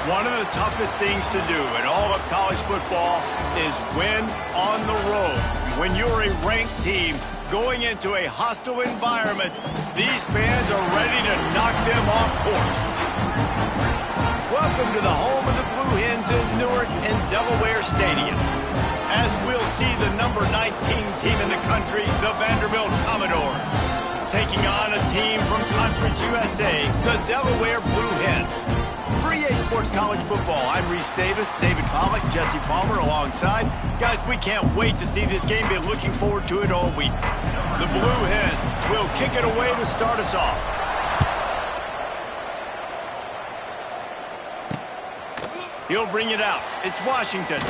One of the toughest things to do in all of college football is win on the road. When you're a ranked team going into a hostile environment, these fans are ready to knock them off course. Welcome to the home of the Blue Hens in Newark and Delaware Stadium. As we'll see the number 19 team in the country, the Vanderbilt Commodores, taking on a team from Conference USA, the Delaware Blue Hens. For EA Sports College Football, I'm Reese Davis, David Pollack, Jesse Palmer alongside. Guys, we can't wait to see this game. Been looking forward to it all week. The Blue Hens will kick it away to start us off. He'll bring it out. It's Washington.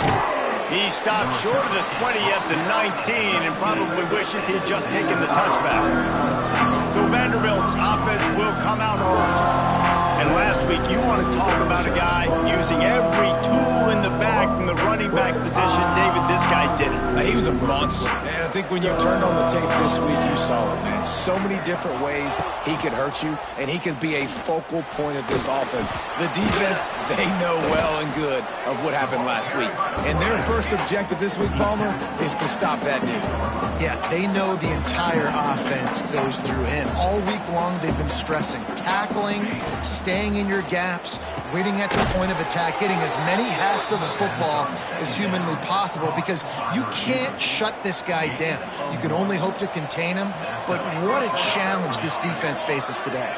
He stopped short of the 20 at the 19 and probably wishes he'd just taken the touchback. So Vanderbilt's offense will come out first. And last week, you want to talk about a guy using every tool in the bag from the running back position. David, this guy did it. He was a monster. And I think when you turned on the tape this week, you saw it, man. So many different ways he could hurt you, and he could be a focal point of this offense. The defense, they know well and good of what happened last week. And their first objective this week, Palmer, is to stop that dude. Yeah, they know the entire offense goes through him. All week long, they've been stressing tackling, staying in your gaps, waiting at the point of attack, getting as many hats to the football as humanly possible because you can't shut this guy down. You can only hope to contain him, but what a challenge this defense faces today.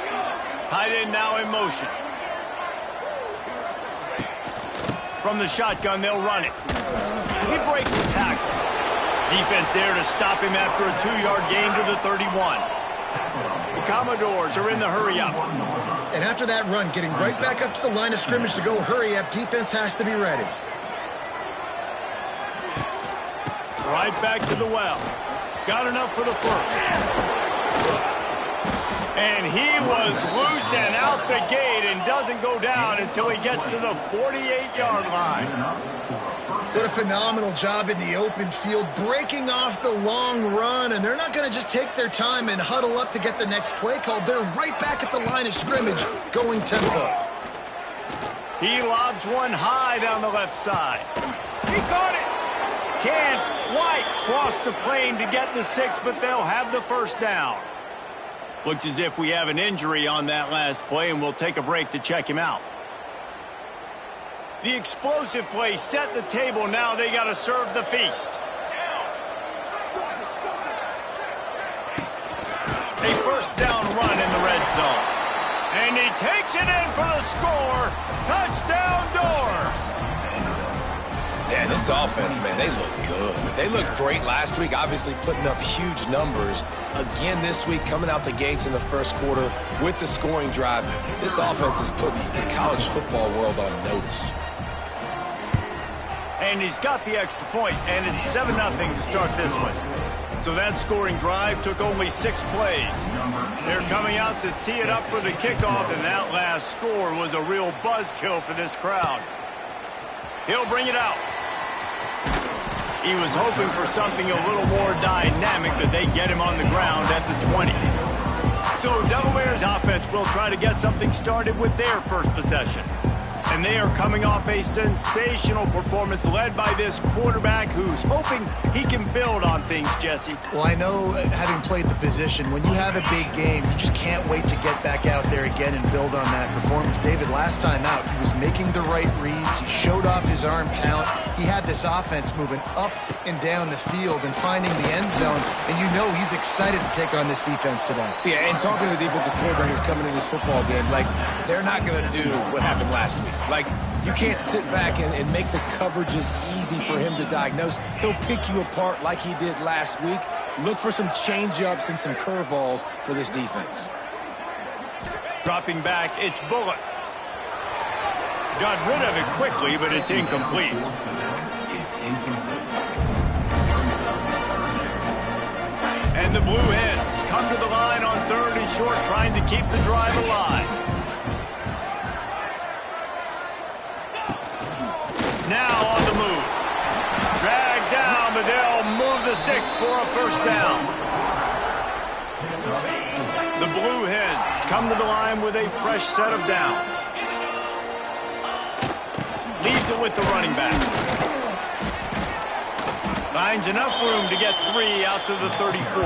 Tight end now in motion. From the shotgun, they'll run it. He breaks the tackle. Defense there to stop him after a 2-yard gain to the 31. The Commodores are in the hurry-up. And after that run, getting right back up to the line of scrimmage to go hurry-up, defense has to be ready. Right back to the well. Got enough for the first. And he was loose and out the gate and doesn't go down until he gets to the 48-yard line. What a phenomenal job in the open field, breaking off the long run, and they're not going to just take their time and huddle up to get the next play called. They're right back at the line of scrimmage, going tempo. He lobs one high down the left side. He caught it. Can't White cross the plane to get the 6, but they'll have the first down. Looks as if we have an injury on that last play, and we'll take a break to check him out. The explosive play set the table. Now they got to serve the feast. A first down run in the red zone. And he takes it in for the score. Touchdown Doors. Yeah, this offense, man, they look good. They looked great last week, obviously putting up huge numbers. Again this week, coming out the gates in the first quarter with the scoring drive. This offense is putting the college football world on notice. And he's got the extra point, and it's 7-0 to start this one. So that scoring drive took only 6 plays. They're coming out to tee it up for the kickoff, and that last score was a real buzzkill for this crowd. He'll bring it out. He was hoping for something a little more dynamic, but they get him on the ground at the 20. So Delaware's offense will try to get something started with their first possession. And they are coming off a sensational performance led by this quarterback who's hoping he can build on things, Jesse. Well, I know, having played the position, when you have a big game, you just can't wait to get back out there again and build on that performance. David, last time out, he was making the right reads. He showed off his arm talent. He had this offense moving up and down the field and finding the end zone. And you know he's excited to take on this defense today. Yeah, and talking to the defensive coordinators coming in this football game, like, they're not going to do what happened last week. Like, you can't sit back and make the coverages easy for him to diagnose. He'll pick you apart like he did last week. Look for some change-ups and some curveballs for this defense. Dropping back, it's Bullock. Got rid of it quickly, but it's incomplete. And the Blue Hens come to the line on 3rd and short, trying to keep the drive alive. Now on the move. Dragged down, but they'll move the sticks for a first down. The Blue Hens come to the line with a fresh set of downs. Leaves it with the running back. Finds enough room to get 3 out to the 34.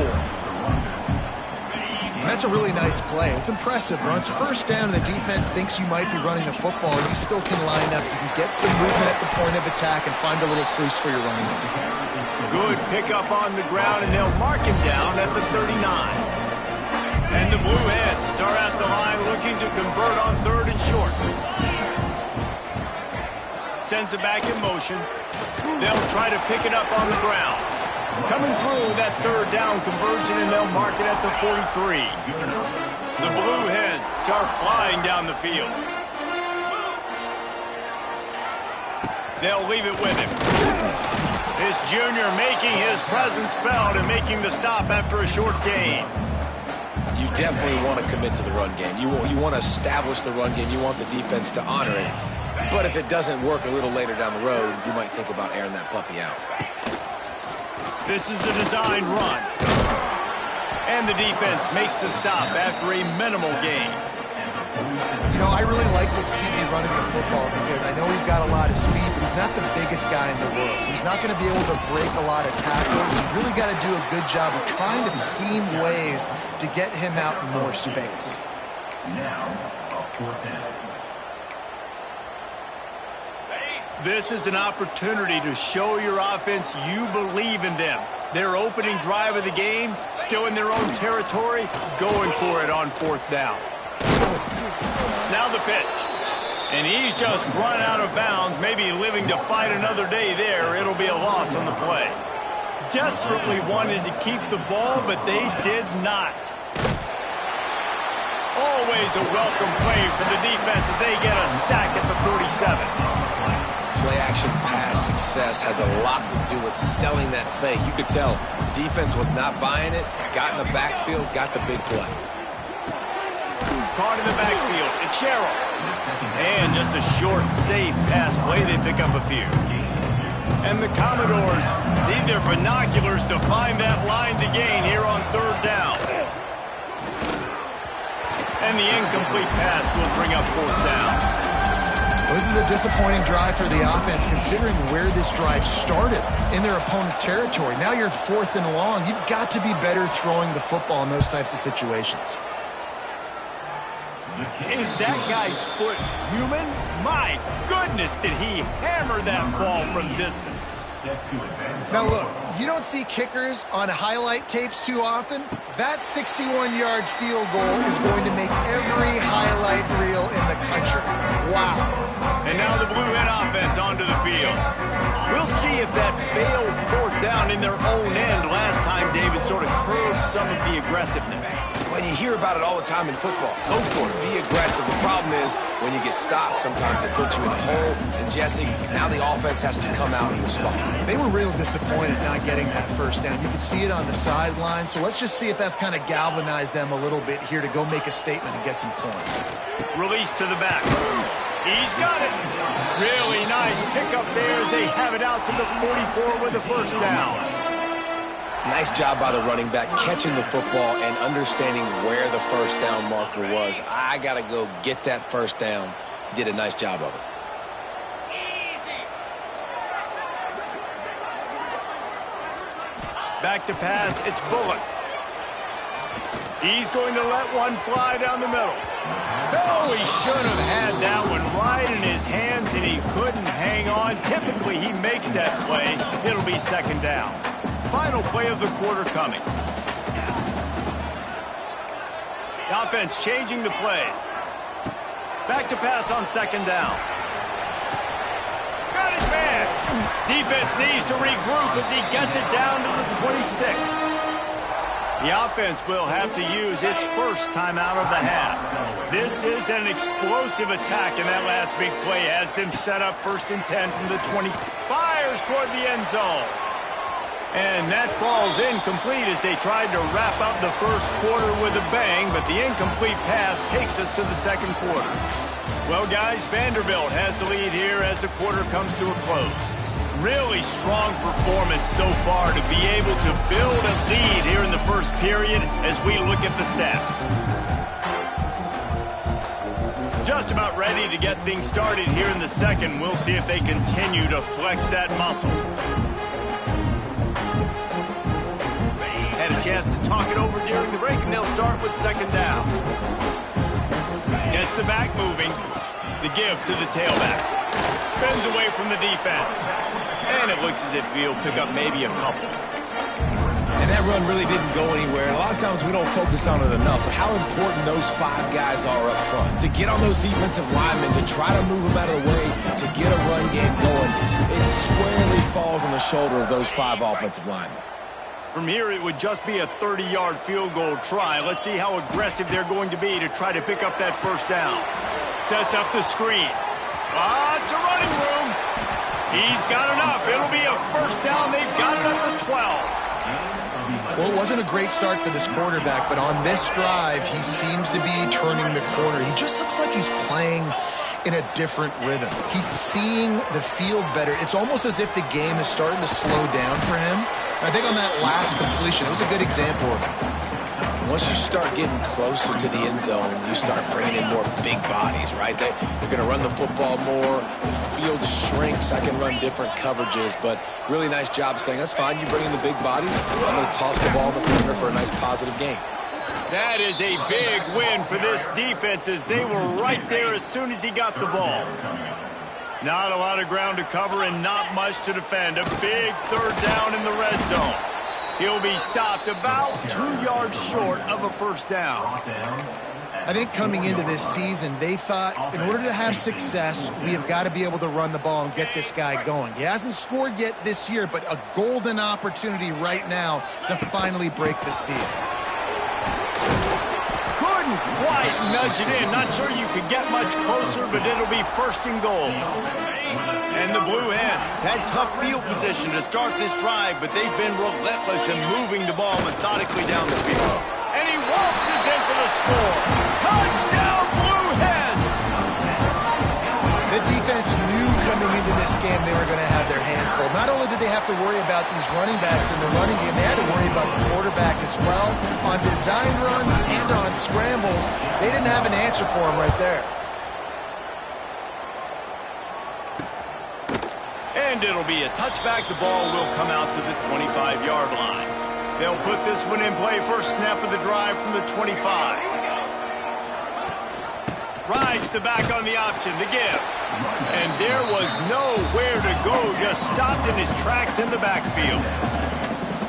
And that's a really nice play. It's impressive. Runs first down, and the defense thinks you might be running the football. You still can line up. You can get some movement at the point of attack and find a little crease for your running back. Good pickup on the ground, and they'll mark him down at the 39. And the Blue Hens are at the line looking to convert on 3rd and short. Sends it back in motion. They'll try to pick it up on the ground. Coming through that 3rd down conversion, and they'll mark it at the 43. The Blue Hens are flying down the field. They'll leave it with him. This junior making his presence felt and making the stop after a short gain. You definitely want to commit to the run game. You want to establish the run game. You want the defense to honor it. But if it doesn't work a little later down the road, you might think about airing that puppy out. This is a designed run. And the defense makes the stop after a minimal gain. You know, I really like this QB running the football because I know he's got a lot of speed, but he's not the biggest guy in the world. So he's not going to be able to break a lot of tackles. You really got to do a good job of trying to scheme ways to get him out in more space. This is an opportunity to show your offense you believe in them. Their opening drive of the game, still in their own territory, going for it on 4th down. Now the pitch. And he's just run out of bounds, maybe living to fight another day there. It'll be a loss on the play. Desperately wanted to keep the ball, but they did not. Always a welcome play for the defense as they get a sack at the 47. Play-action pass success has a lot to do with selling that fake. You could tell defense was not buying it, got in the backfield, got the big play. Caught in the backfield, it's Sherrill. And just a short, safe pass play, they pick up a few. And the Commodores need their binoculars to find that line to gain here on 3rd down. And the incomplete pass will bring up 4th down. This is a disappointing drive for the offense considering where this drive started in their opponent territory. Now you're at 4th and long. You've got to be better throwing the football in those types of situations. Is that guy's foot human? My goodness, did he hammer that ball from distance. Now look, you don't see kickers on highlight tapes too often. That 61-yard field goal is going to make every highlight reel in the country. Wow. And now the Blue Hen offense onto the field. We'll see if that failed 4th down in their own end last time, David, sort of curbed some of the aggressiveness. When you hear about it all the time in football, go for it, be aggressive. The problem is when you get stopped, sometimes they put you in a hole. And Jesse, now the offense has to come out and respond. They were real disappointed not getting that 1st down. You could see it on the sideline. So let's just see if that's kind of galvanized them a little bit here to go make a statement and get some points. Release to the back. He's got it. Really nice pickup there as they have it out to the 44 with the 1st down. Nice job by the running back catching the football and understanding where the 1st down marker was. I got to go get that 1st down. He did a nice job of it. Back to pass, it's Bullock. He's going to let one fly down the middle. Oh, he should have had that one right in his hands, and he couldn't hang on. Typically, he makes that play. It'll be 2nd down. Final play of the quarter coming. The offense changing the play. Back to pass on 2nd down. Got his man. Defense needs to regroup as he gets it down to the 26. The offense will have to use its 1st timeout of the half. This is an explosive attack, and that last big play has them set up 1st and 10 from the 20. Fires toward the end zone. And that falls incomplete as they tried to wrap up the 1st quarter with a bang, but the incomplete pass takes us to the 2nd quarter. Well, guys, Vanderbilt has the lead here as the quarter comes to a close. Really strong performance so far to be able to build a lead here in the 1st period as we look at the stats. Just a about ready to get things started here in the second. We'll see if they continue to flex that muscle. Had a chance to talk it over during the break, and they'll start with second down. Gets the back moving. The give to the tailback. Spins away from the defense. And it looks as if he'll pick up maybe a couple. And that run really didn't go anywhere. A lot of times we don't focus on it enough, but how important those 5 guys are up front. To get on those defensive linemen, to try to move them out of the way, to get a run game going, it squarely falls on the shoulder of those 5 offensive linemen. From here, it would just be a 30-yard field goal try. Let's see how aggressive they're going to be to try to pick up that first down. Sets up the screen. Lots of running room. He's got enough. It'll be a first down. They've got it at the 12. Well, it wasn't a great start for this quarterback, but on this drive, he seems to be turning the corner. He just looks like he's playing in a different rhythm. He's seeing the field better. It's almost as if the game is starting to slow down for him. I think on that last completion, it was a good example of it. Once you start getting closer to the end zone, you start bringing in more big bodies, right? They're going to run the football more. The field shrinks. I can run different coverages, but really nice job saying, that's fine. You bring in the big bodies. I'm going to toss the ball in the corner for a nice positive gain. That is a big win for this defense as they were right there as soon as he got the ball. Not a lot of ground to cover and not much to defend. A big third down in the red zone. He'll be stopped about 2 yards short of a first down. I think coming into this season, they thought in order to have success, we have got to be able to run the ball and get this guy going. He hasn't scored yet this year, but a golden opportunity right now to finally break the seal. Couldn't quite nudge it in. Not sure you could get much closer, but it'll be first and goal. And the Blue Hens had tough field position to start this drive, but they've been relentless in moving the ball methodically down the field. And he waltzes in for the score. Touchdown, Blue Hens! The defense knew coming into this game they were going to have their hands full. Not only did they have to worry about these running backs in the running game, they had to worry about the quarterback as well. On design runs and on scrambles, they didn't have an answer for him right there. And it'll be a touchback. The ball will come out to the 25-yard line. They'll put this one in play. First snap of the drive from the 25. Rides the back on the option, the give. And there was nowhere to go, just stopped in his tracks in the backfield.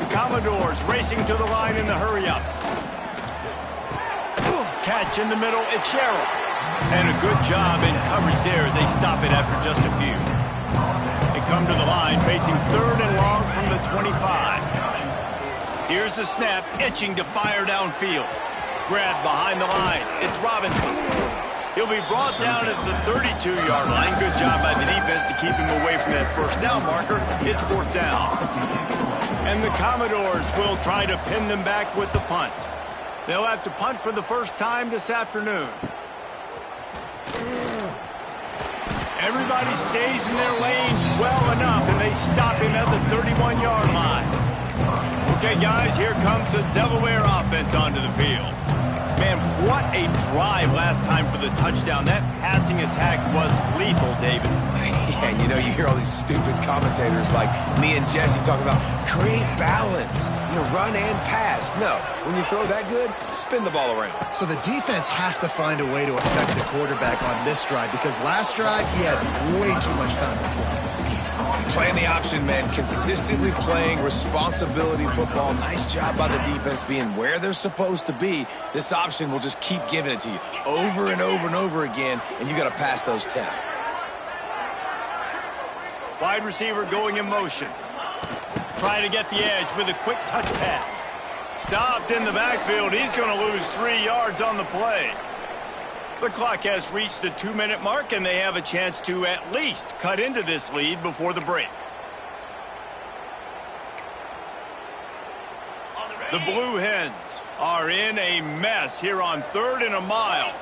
The Commodores racing to the line in the hurry-up. Catch in the middle, it's Sherrill. And a good job in coverage there as they stop it after just a few. They come to the line facing third and long from the 25. Here's the snap, itching to fire downfield. Grab behind the line, it's Robinson. He'll be brought down at the 32-yard line. Good job by the defense to keep him away from that first down marker. It's fourth down. And the Commodores will try to pin them back with the punt. They'll have to punt for the first time this afternoon. Everybody stays in their lanes well enough, and they stop him at the 31-yard line. Okay, guys, here comes the Delaware offense onto the field. Man, what a drive last time for the touchdown. That passing attack was lethal, David. Yeah, and you know, you hear all these stupid commentators like me and Jesse talking about create balance, run and pass. No, when you throw that good, spin the ball around. So the defense has to find a way to affect the quarterback on this drive because last drive he had way too much time to throw. Playing the option, man. Consistently playing responsibility football. Nice job by the defense being where they're supposed to be. This option will just keep giving it to you over and over and over again, and you got to pass those tests. Wide receiver going in motion. Trying to get the edge with a quick touch pass. Stopped in the backfield. He's going to lose 3 yards on the play. The clock has reached the 2-minute mark, and they have a chance to at least cut into this lead before the break. The Blue Hens are in a mess here on 3rd and a mile.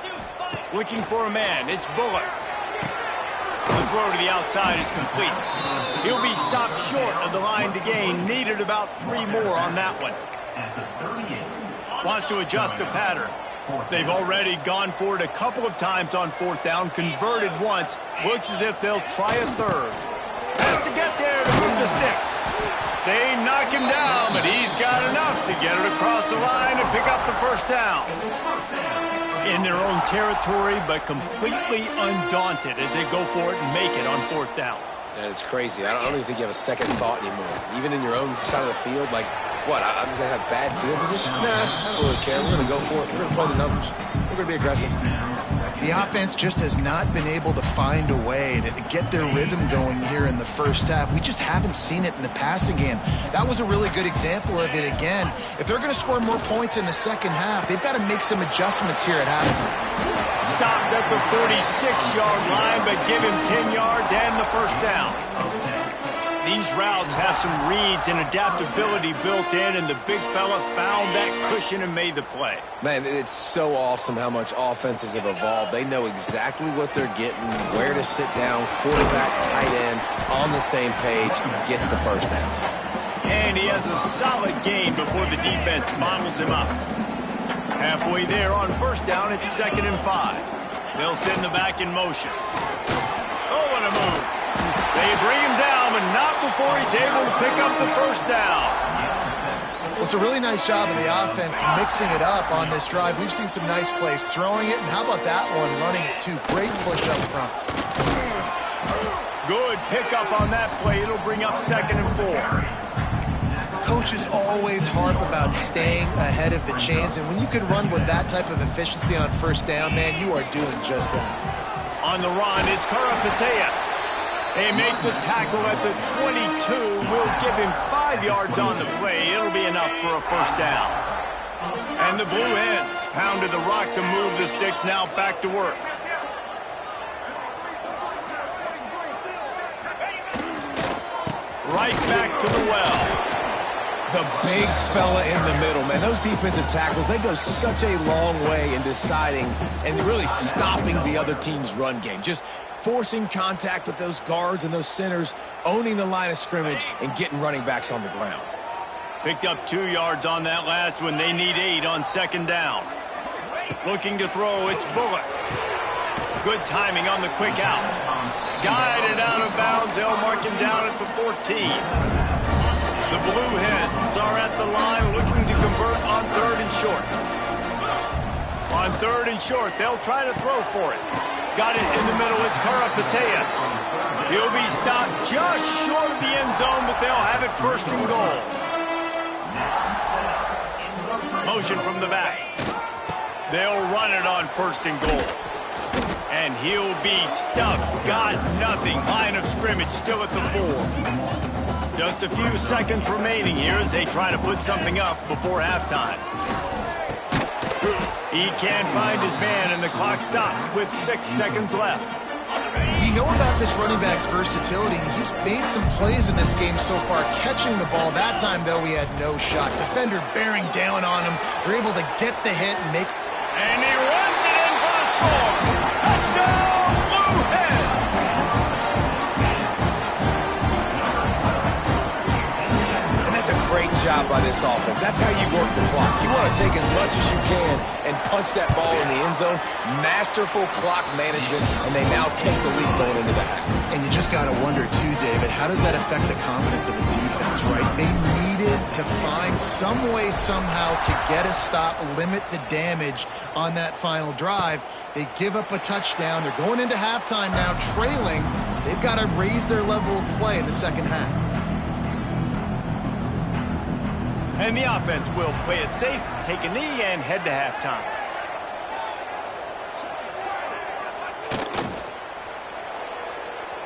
Looking for a man. It's Bullock. The throw to the outside is complete. He'll be stopped short of the line to gain. Needed about 3 more on that one. Wants to adjust the pattern. They've already gone for it a couple of times on fourth down, converted once. Looks as if they'll try a third. Has to get there to move the sticks. They knock him down, but he's got enough to get it across the line and pick up the first down. In their own territory, but completely undaunted as they go for it and make it on fourth down. And it's crazy. I don't even think you have a second thought anymore. Even in your own side of the field, like, what, I'm going to have bad field position? Nah, I don't really care. We're going to go for it. We're going to play the numbers. We're going to be aggressive. The offense just has not been able to find a way to get their rhythm going here in the first half. We just haven't seen it in the passing game. That was a really good example of it again. If they're going to score more points in the second half, they've got to make some adjustments here at halftime. Stopped at the 46-yard line, but give him 10 yards and the first down. These routes have some reads and adaptability built in, and the big fella found that cushion and made the play. Man, it's so awesome how much offenses have evolved. They know exactly what they're getting, where to sit down, quarterback, tight end, on the same page, gets the first down. And he has a solid gain before the defense models him up. Halfway there on first down, it's 2nd and 5. They'll send the back in motion. Oh, what a move. They bring him down, but not before he's able to pick up the first down. Well, it's a really nice job of the offense mixing it up on this drive. We've seen some nice plays throwing it, and how about that one running it too? Great push up front. Good pickup on that play. It'll bring up 2nd and 4. Coaches always harp about staying ahead of the chains, and when you can run with that type of efficiency on first down, man, you are doing just that. On the run, it's Karapateas. They make the tackle at the 22. Will give him 5 yards on the play. It'll be enough for a first down. And the Blue Hens pounded the rock to move the sticks, now back to work. Right back to the well. The big fella in the middle, man. Those defensive tackles, they go such a long way in deciding and really stopping the other team's run game. Just forcing contact with those guards and those centers, owning the line of scrimmage, and getting running backs on the ground. Picked up 2 yards on that last one. They need 8 on 2nd down. Looking to throw, it's Bullock. Good timing on the quick out. Guided out of bounds. They'll mark him down at the 14. The Blue Hens are at the line looking to convert on 3rd and short. On 3rd and short, they'll try to throw for it. Got it in the middle, it's Karapateas. He'll be stopped just short of the end zone, but they'll have it 1st and goal. Motion from the back. They'll run it on 1st and goal. And he'll be stuffed. Got nothing. Line of scrimmage still at the 4. Just a few seconds remaining here as they try to put something up before halftime. He can't find his man, and the clock stops with 6 seconds left. You know about this running back's versatility. He's made some plays in this game so far, catching the ball. That time, though, he had no shot. Defender bearing down on him. They're able to get the hit and make... And he runs it in for the score. Touchdown, Blue Hens! That's a great job by this offense. That's how you work the clock. You want to take as much as you can and punch that ball in the end zone. Masterful clock management, and they now take the lead going into the half. And you just got to wonder, too, David, how does that affect the confidence of the defense, right? They needed to find some way, somehow, to get a stop, limit the damage on that final drive. They give up a touchdown. They're going into halftime now, trailing. They've got to raise their level of play in the second half. And the offense will play it safe, take a knee, and head to halftime.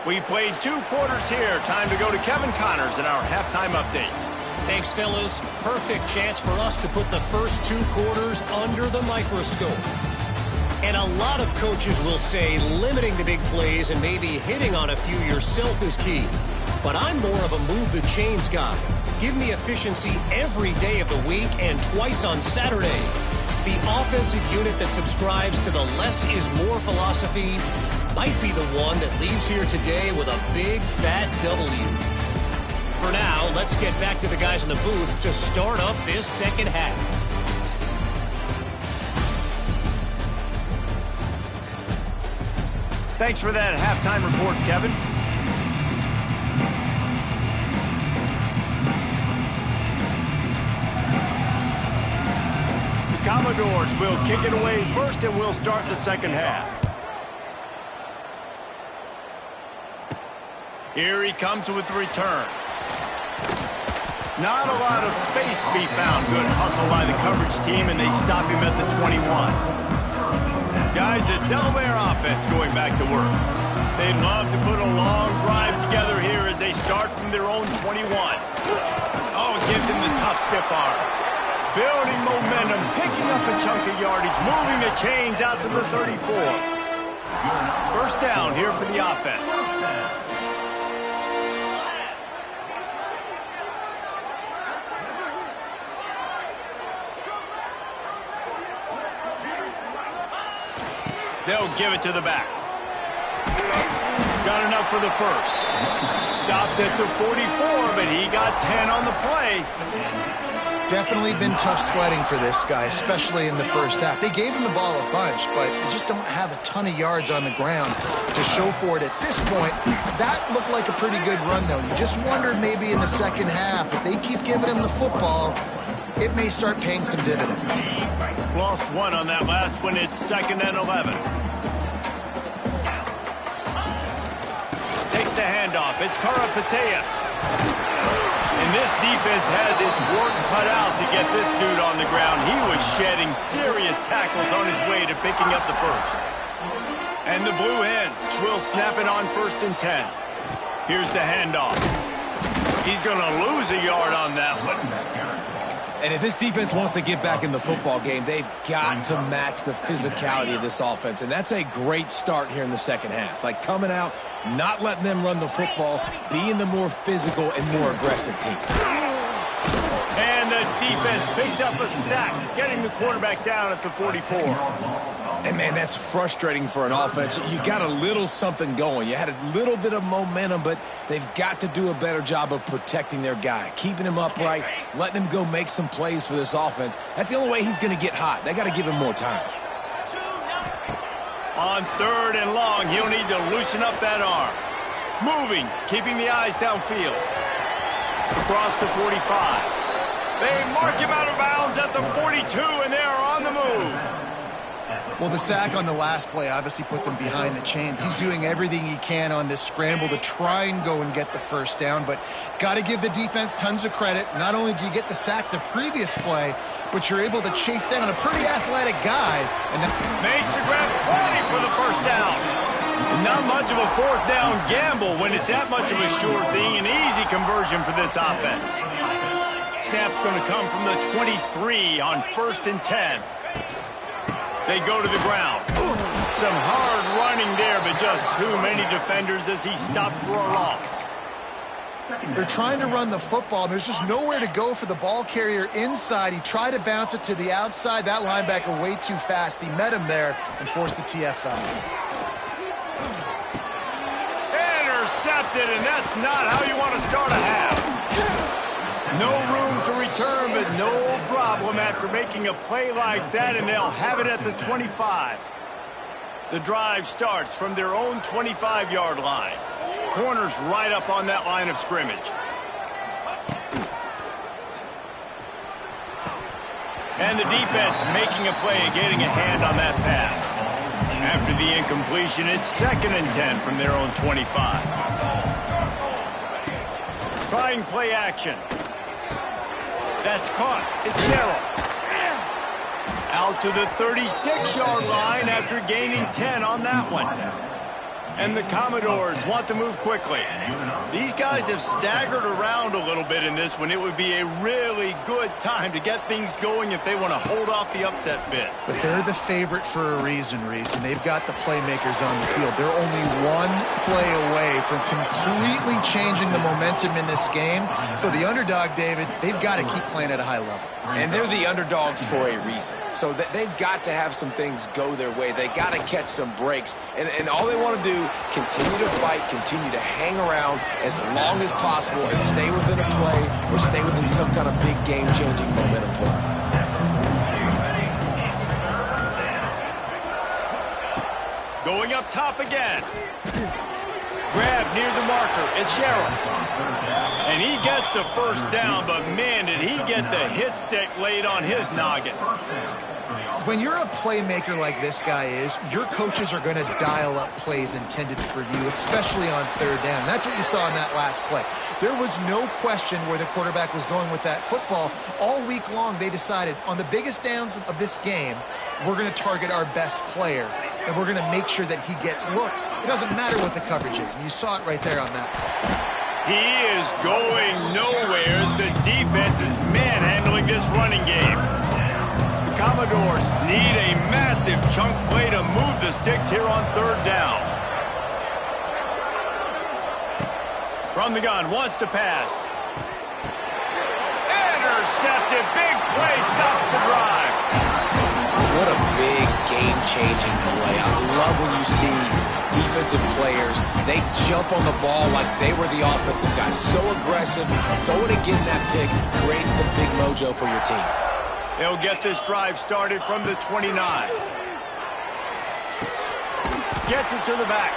We've played 2 quarters here. Time to go to Kevin Connors in our halftime update. Thanks, fellas. Perfect chance for us to put the first 2 quarters under the microscope. And a lot of coaches will say limiting the big plays and maybe hitting on a few yourself is key. But I'm more of a move the chains guy. Give me efficiency every day of the week and twice on Saturday. The offensive unit that subscribes to the less is more philosophy might be the one that leaves here today with a big fat W. For now, let's get back to the guys in the booth to start up this second half. Thanks for that halftime report, Kevin. The Commodores will kick it away first, and we'll start the second half. Here he comes with the return. Not a lot of space to be found. Good hustle by the coverage team, and they stop him at the 21. Guys, the Delaware offense going back to work. They'd love to put a long drive together here as they start from their own 21. Oh, it gives him the tough, stiff arm. Building momentum, picking up a chunk of yardage, moving the chains out to the 34. First down here for the offense. They'll give it to the back. Got enough for the first. Stopped at the 44, but he got 10 on the play. Definitely been tough sledding for this guy, especially in the first half. They gave him the ball a bunch, but they just don't have a ton of yards on the ground to show for it at this point. That looked like a pretty good run, though. You just wondered maybe in the second half, if they keep giving him the football, it may start paying some dividends. Lost one on that last one. It's 2nd and 11. Takes the handoff. It's Karapateas. And this defense has its work cut out to get this dude on the ground. He was shedding serious tackles on his way to picking up the first. And the Blue Hens will snap it on 1st and 10. Here's the handoff. He's going to lose a yard on that one. And if this defense wants to get back in the football game, they've got to match the physicality of this offense. And that's a great start here in the second half. Like coming out, not letting them run the football, being the more physical and more aggressive team. And the defense picks up a sack, getting the quarterback down at the 44. And, man, that's frustrating for an offense. You got a little something going. You had a little bit of momentum, but they've got to do a better job of protecting their guy, keeping him upright, letting him go make some plays for this offense. That's the only way he's going to get hot. They got to give him more time. On 3rd and long, he'll need to loosen up that arm. Moving, keeping the eyes downfield. Across the 45. They mark him out of bounds at the 42, and they are on the move. Well, the sack on the last play obviously put them behind the chains. He's doing everything he can on this scramble to try and go and get the first down, but got to give the defense tons of credit. Not only do you get the sack the previous play, but you're able to chase down a pretty athletic guy. And makes the grab plenty for the first down. Not much of a 4th down gamble when it's that much of a sure thing. An easy conversion for this offense. Snap's going to come from the 23 on 1st and 10. They go to the ground. Some hard running there, but just too many defenders as he stopped for a loss. They're trying to run the football, and there's just nowhere to go for the ball carrier inside. He tried to bounce it to the outside. That linebacker way too fast. He met him there and forced the TFL. Intercepted, and that's not how you want to start a half. No room to return, but no problem after making a play like that, and they'll have it at the 25. The drive starts from their own 25-yard line. Corners right up on that line of scrimmage. And the defense making a play and getting a hand on that pass. After the incompletion, it's 2nd and 10 from their own 25. Trying play action. That's caught. It's narrow. Out to the 36-yard line after gaining 10 on that one. And the Commodores want to move quickly. These guys have staggered around a little bit in this one. It would be a really good time to get things going if they want to hold off the upset bid. But they're the favorite for a reason, Reese, and they've got the playmakers on the field. They're only one play away from completely changing the momentum in this game. So the underdog, David, they've got to keep playing at a high level. And they're the underdogs for a reason. So they've got to have some things go their way. They got to catch some breaks. And all they want to do, continue to fight, continue to hang around as long as possible and stay within a play or stay within some kind of big game-changing momentum play. going up top again. Grab near the marker. It's Sherrill. And he gets the first down, but man, did he get the hit stick laid on his noggin. When you're a playmaker like this guy is, your coaches are going to dial up plays intended for you, especially on third down. That's what you saw in that last play. There was no question where the quarterback was going with that football. All week long, they decided on the biggest downs of this game, we're going to target our best player, and we're going to make sure that he gets looks. It doesn't matter what the coverage is, and you saw it right there on that play. He is going nowhere as the defense is manhandling this running game. The Commodores need a massive chunk play to move the sticks here on third down. From the gun, wants to pass. Intercepted, big play, stops the drive. What a big game-changing play. I love when you see defensive players, they jump on the ball like they were the offensive guys. So aggressive, going and getting that pick, creating some big mojo for your team. They'll get this drive started from the 29. Gets it to the back.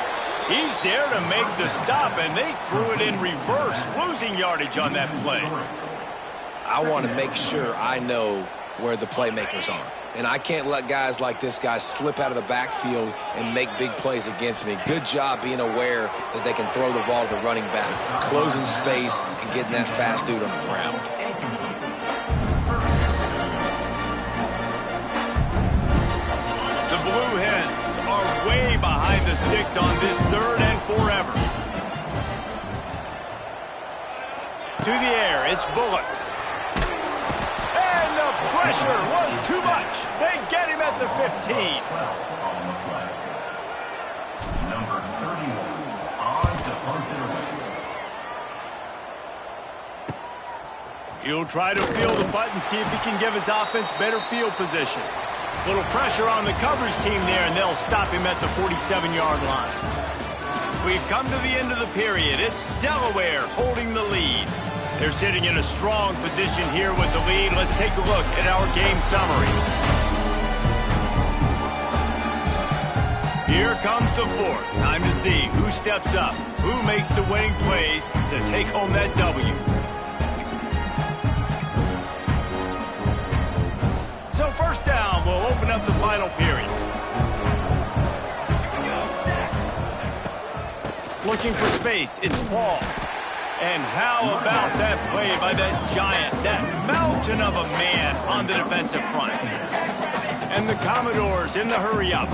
He's there to make the stop, and they threw it in reverse, losing yardage on that play. I want to make sure I know where the playmakers are. And I can't let guys like this guy slip out of the backfield and make big plays against me. Good job being aware that they can throw the ball to the running back, closing space, and getting that fast dude on the ground. The Blue Hens are way behind the sticks on this third and forever. To the air, it's Bullock. And the pressure was too much. They get him at the 15. Number 31, on to punt it away. He'll try to field the punt and see if he can give his offense better field position. Little pressure on the coverage team there, and they'll stop him at the 47-yard line. We've come to the end of the period. It's Delaware holding the lead. They're sitting in a strong position here with the lead. Let's take a look at our game summary. Here comes the fourth. Time to see who steps up, who makes the winning plays to take home that W. So first down, we'll open up the final period. Looking for space, it's Paul. And how about that play by that giant, that mountain of a man on the defensive front? And the Commodores in the hurry-up.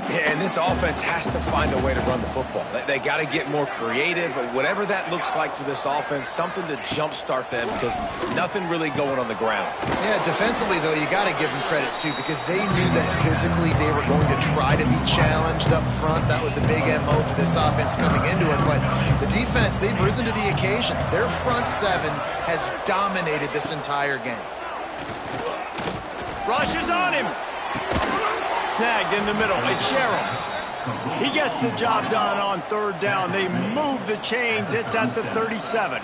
Yeah, and this offense has to find a way to run the football. They got to get more creative, but whatever that looks like for this offense, something to jumpstart them because nothing really going on the ground. Yeah, defensively, though, you got to give them credit, too, because they knew that physically they were going to try to be challenged up front. That was a big MO for this offense coming into it, but the defense, they've risen to the occasion. Their front seven has dominated this entire game. Rush is on him. Snagged in the middle. It's Sherrill. He gets the job done on third down. They move the chains. It's at the 37.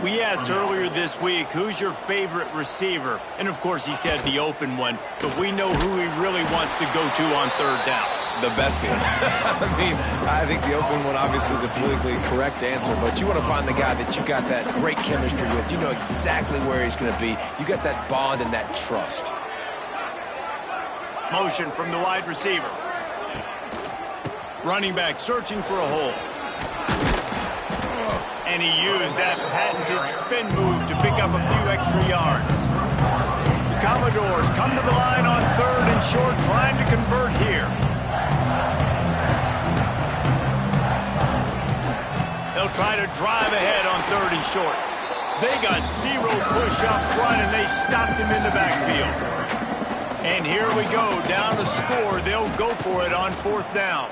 We asked earlier this week, who's your favorite receiver? And, of course, he said the open one. But we know who he really wants to go to on third down. The best one. I mean, I think the open one, obviously, the politically correct answer. But you want to find the guy that you got that great chemistry with. You know exactly where he's going to be. You got that bond and that trust. Motion from the wide receiver. Running back searching for a hole. And he used that patented spin move to pick up a few extra yards. The Commodores come to the line on third and short, trying to convert here. They'll try to drive ahead on third and short. They got zero push up front, and they stopped him in the backfield. And here we go, down to score. They'll go for it on fourth down.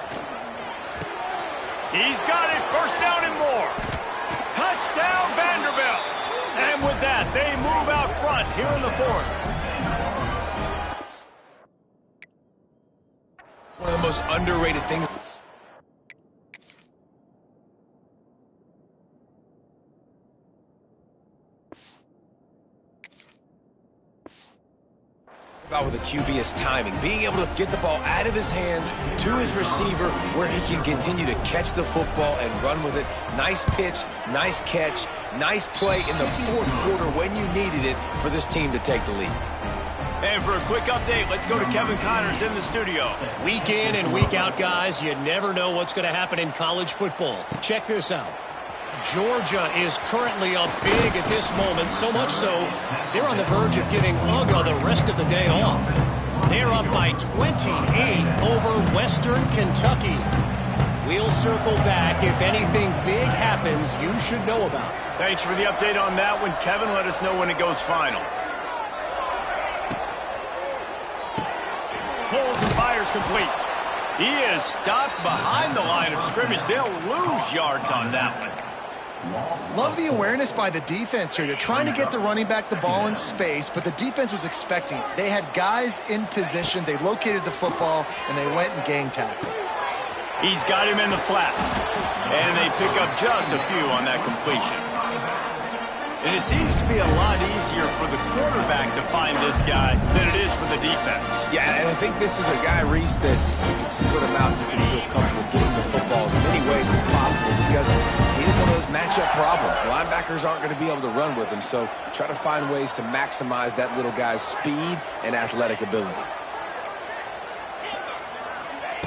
He's got it, first down and more. Touchdown, Vanderbilt. And with that, they move out front here in the fourth. One of the most underrated things. About with a QB is timing, being able to get the ball out of his hands to his receiver where he can continue to catch the football and run with it. Nice pitch, nice catch, nice play in the fourth quarter when you needed it for this team to take the lead. And for a quick update, let's go to Kevin Connors in the studio. Week in and week out, guys, you never know what's going to happen in college football. Check this out. Georgia is currently up big at this moment, so much so they're on the verge of giving UGA the rest of the day off. They're up by 28 over Western Kentucky. We'll circle back. If anything big happens, you should know about it. Thanks for the update on that one, Kevin. Let us know when it goes final. Pulls and fires complete. He is stopped behind the line of scrimmage. They'll lose yards on that one. Love the awareness by the defense here. They're trying to get the running back the ball in space, but the defense was expecting it. They had guys in position. They located the football, and they went and gang tackled. He's got him in the flat. And they pick up just a few on that completion. And it seems to be a lot easier for the quarterback to find this guy than it is for the defense. Yeah, and I think this is a guy, Reese, that you can split him out. You can feel comfortable getting the football as many ways as possible because he is one of those matchup problems. Linebackers aren't going to be able to run with him, so try to find ways to maximize that little guy's speed and athletic ability.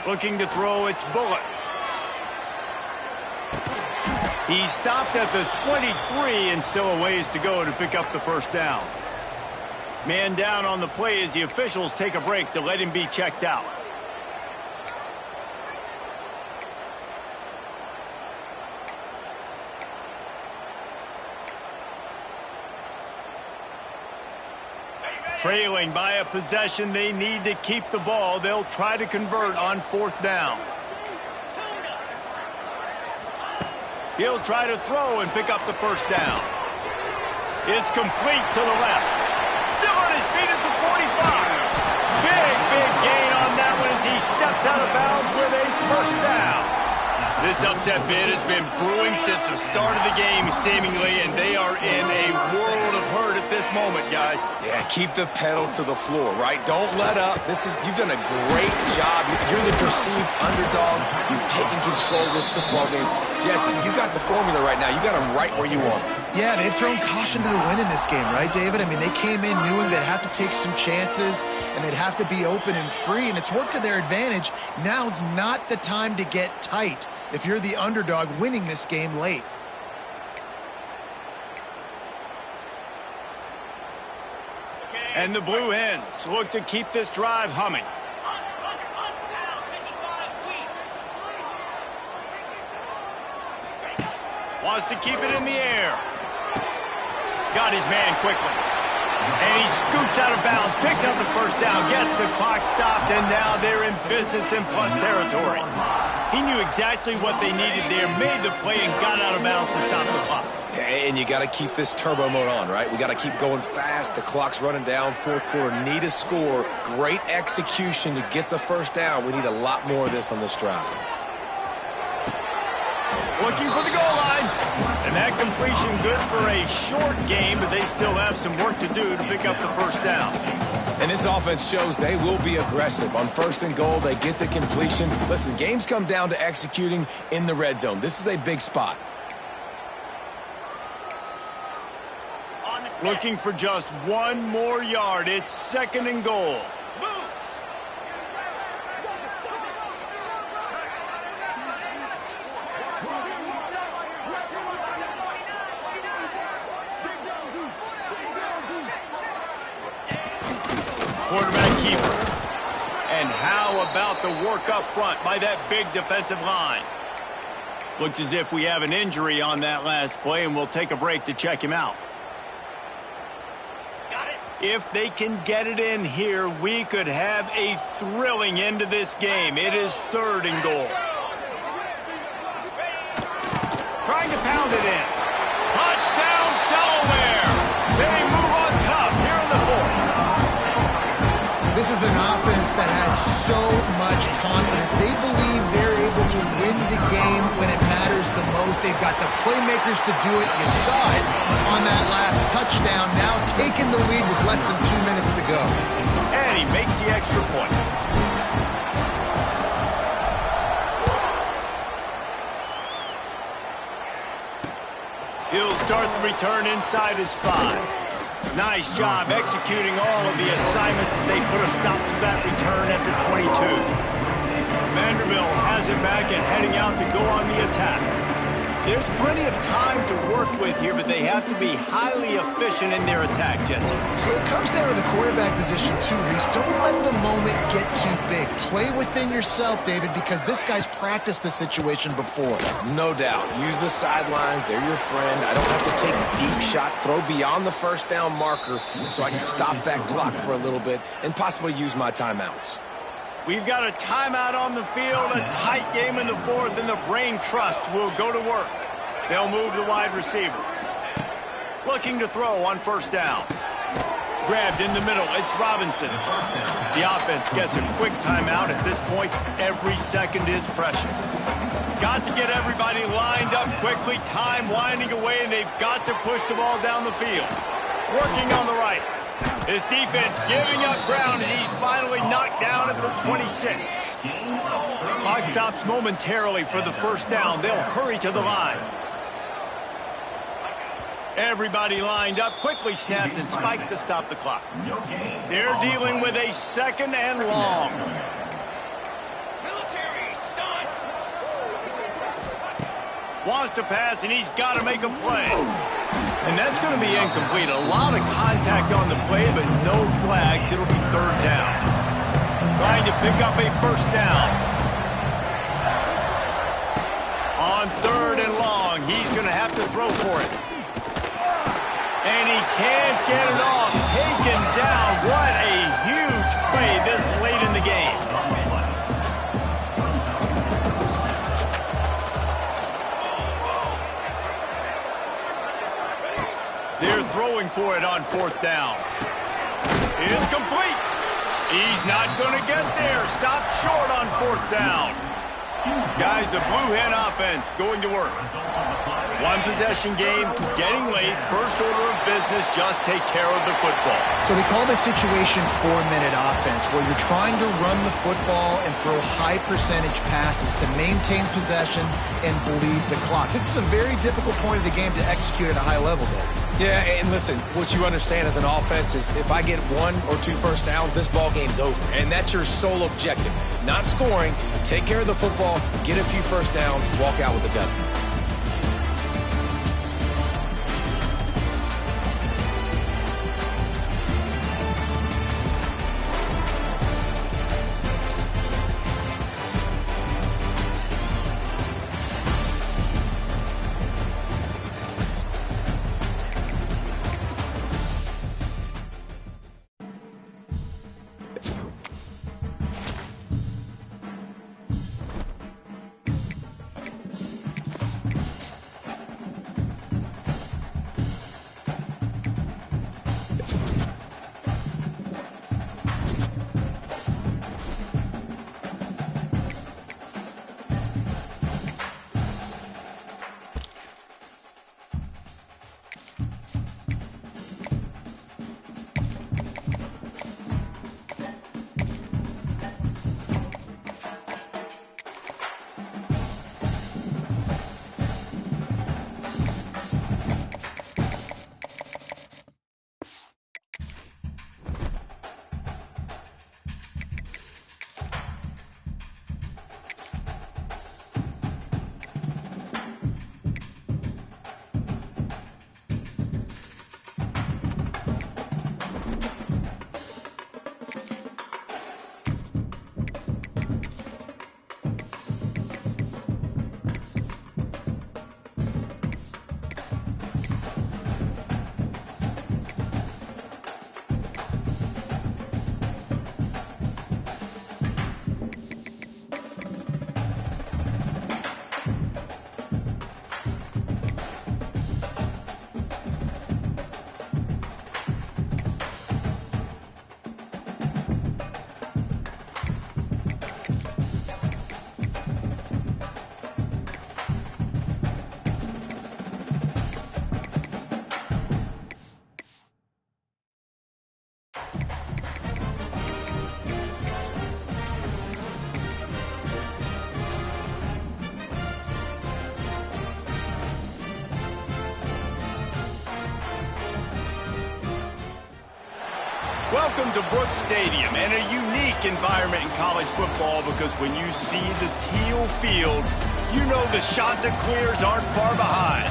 Looking to throw, it's Bullock. He stopped at the 23 and still a ways to go to pick up the first down. Man down on the play as the officials take a break to let him be checked out. Trailing by a possession, they need to keep the ball. They'll try to convert on fourth down. He'll try to throw and pick up the first down. It's complete to the left. Still on his feet at the 45. Big gain on that one as he steps out of bounds with a first down. This upset bid has been brewing since the start of the game, seemingly, and they are in a world of hurt at this moment, guys. Yeah, keep the pedal to the floor, right? Don't let up. You've done a great job. You're the perceived underdog. You've taken control of this football game. Jesse, you got the formula right now. You got them right where you want them. Yeah, they've thrown caution to the wind in this game, right, David? I mean, they came in knowing they'd have to take some chances and they'd have to be open and free, and it's worked to their advantage. Now's not the time to get tight if you're the underdog winning this game late. And the Blue Hens look to keep this drive humming. Wants to keep it in the air. Got his man quickly. And he scoots out of bounds, picks up the first down, gets the clock stopped, and now they're in business in plus territory. He knew exactly what they needed there, made the play, and got out of bounds to stop the clock. And you got to keep this turbo mode on, right? We got to keep going fast. The clock's running down. Fourth quarter, need a score. Great execution to get the first down. We need a lot more of this on this drive. Looking for the goal line. And that completion good for a short game, but they still have some work to do to pick up the first down. And this offense shows they will be aggressive. On first and goal, they get the completion. Listen, games come down to executing in the red zone. This is a big spot. Looking for just one more yard. It's second and goal. Quarterback keeper. And how about the work up front by that big defensive line? Looks as if we have an injury on that last play, and we'll take a break to check him out. If they can get it in here, we could have a thrilling end to this game. It is third and goal. Trying to pound it in. Touchdown, Delaware. They move on top here in the fourth. This is an offense that has so much confidence. They believe they're able to win the game when it matters the most. They've got the playmakers to do it. You saw it on that last touchdown. Now taking the lead with less than 2 minutes to go. And he he makes the extra point. He'll start the return inside his 5. Nice job executing all of the assignments as they put a stop to that return at the 22. Vanderbilt has it back and heading out to go on the attack. There's plenty of time to work with here, but they have to be highly efficient in their attack, Jesse. So it comes down to the quarterback position too, Reese. Don't let the moment get too big. Play within yourself, David, because this guy's practiced the situation before. No doubt. Use the sidelines. They're your friend. I don't have to take deep shots, throw beyond the first down marker so I can stop that clock for a little bit and possibly use my timeouts. We've got a timeout on the field, a tight game in the 4th, and the Brain Trust will go to work. They'll move the wide receiver. Looking to throw on first down. Grabbed in the middle, it's Robinson. The offense gets a quick timeout. At this point, every second is precious. Got to get everybody lined up quickly, time winding away, and they've got to push the ball down the field. Working on the right. His defense giving up ground as he's finally knocked down at the 26. Clock stops momentarily for the first down. They'll hurry to the line. Everybody lined up, quickly snapped and spiked to stop the clock. They're dealing with a 2nd and long. Wants to pass, and he's got to make a play. And that's going to be incomplete. A lot of contact on the play, but no flags. It'll be 3rd down. Trying to pick up a first down. On 3rd and long, he's going to have to throw for it. And he can't get it off. Taken down. What a huge play this late in the game. They're throwing for it on 4th down. It's complete. He's not going to get there. Stopped short on 4th down. Guys, the Blue Hen offense going to work. One possession game, getting late. First order of business, just take care of the football. So they call this situation 4-minute offense, where you're trying to run the football and throw high percentage passes to maintain possession and bleed the clock. This is a very difficult point of the game to execute at a high level, Dave. Yeah, and listen, what you understand as an offense is if I get 1 or 2 first downs, this ball game's over. And that's your sole objective. Not scoring, take care of the football, get a few first downs, walk out with the W. Welcome to Brooks Stadium, and a unique environment in college football because when you see the teal field, you know the Chanticleers aren't far behind.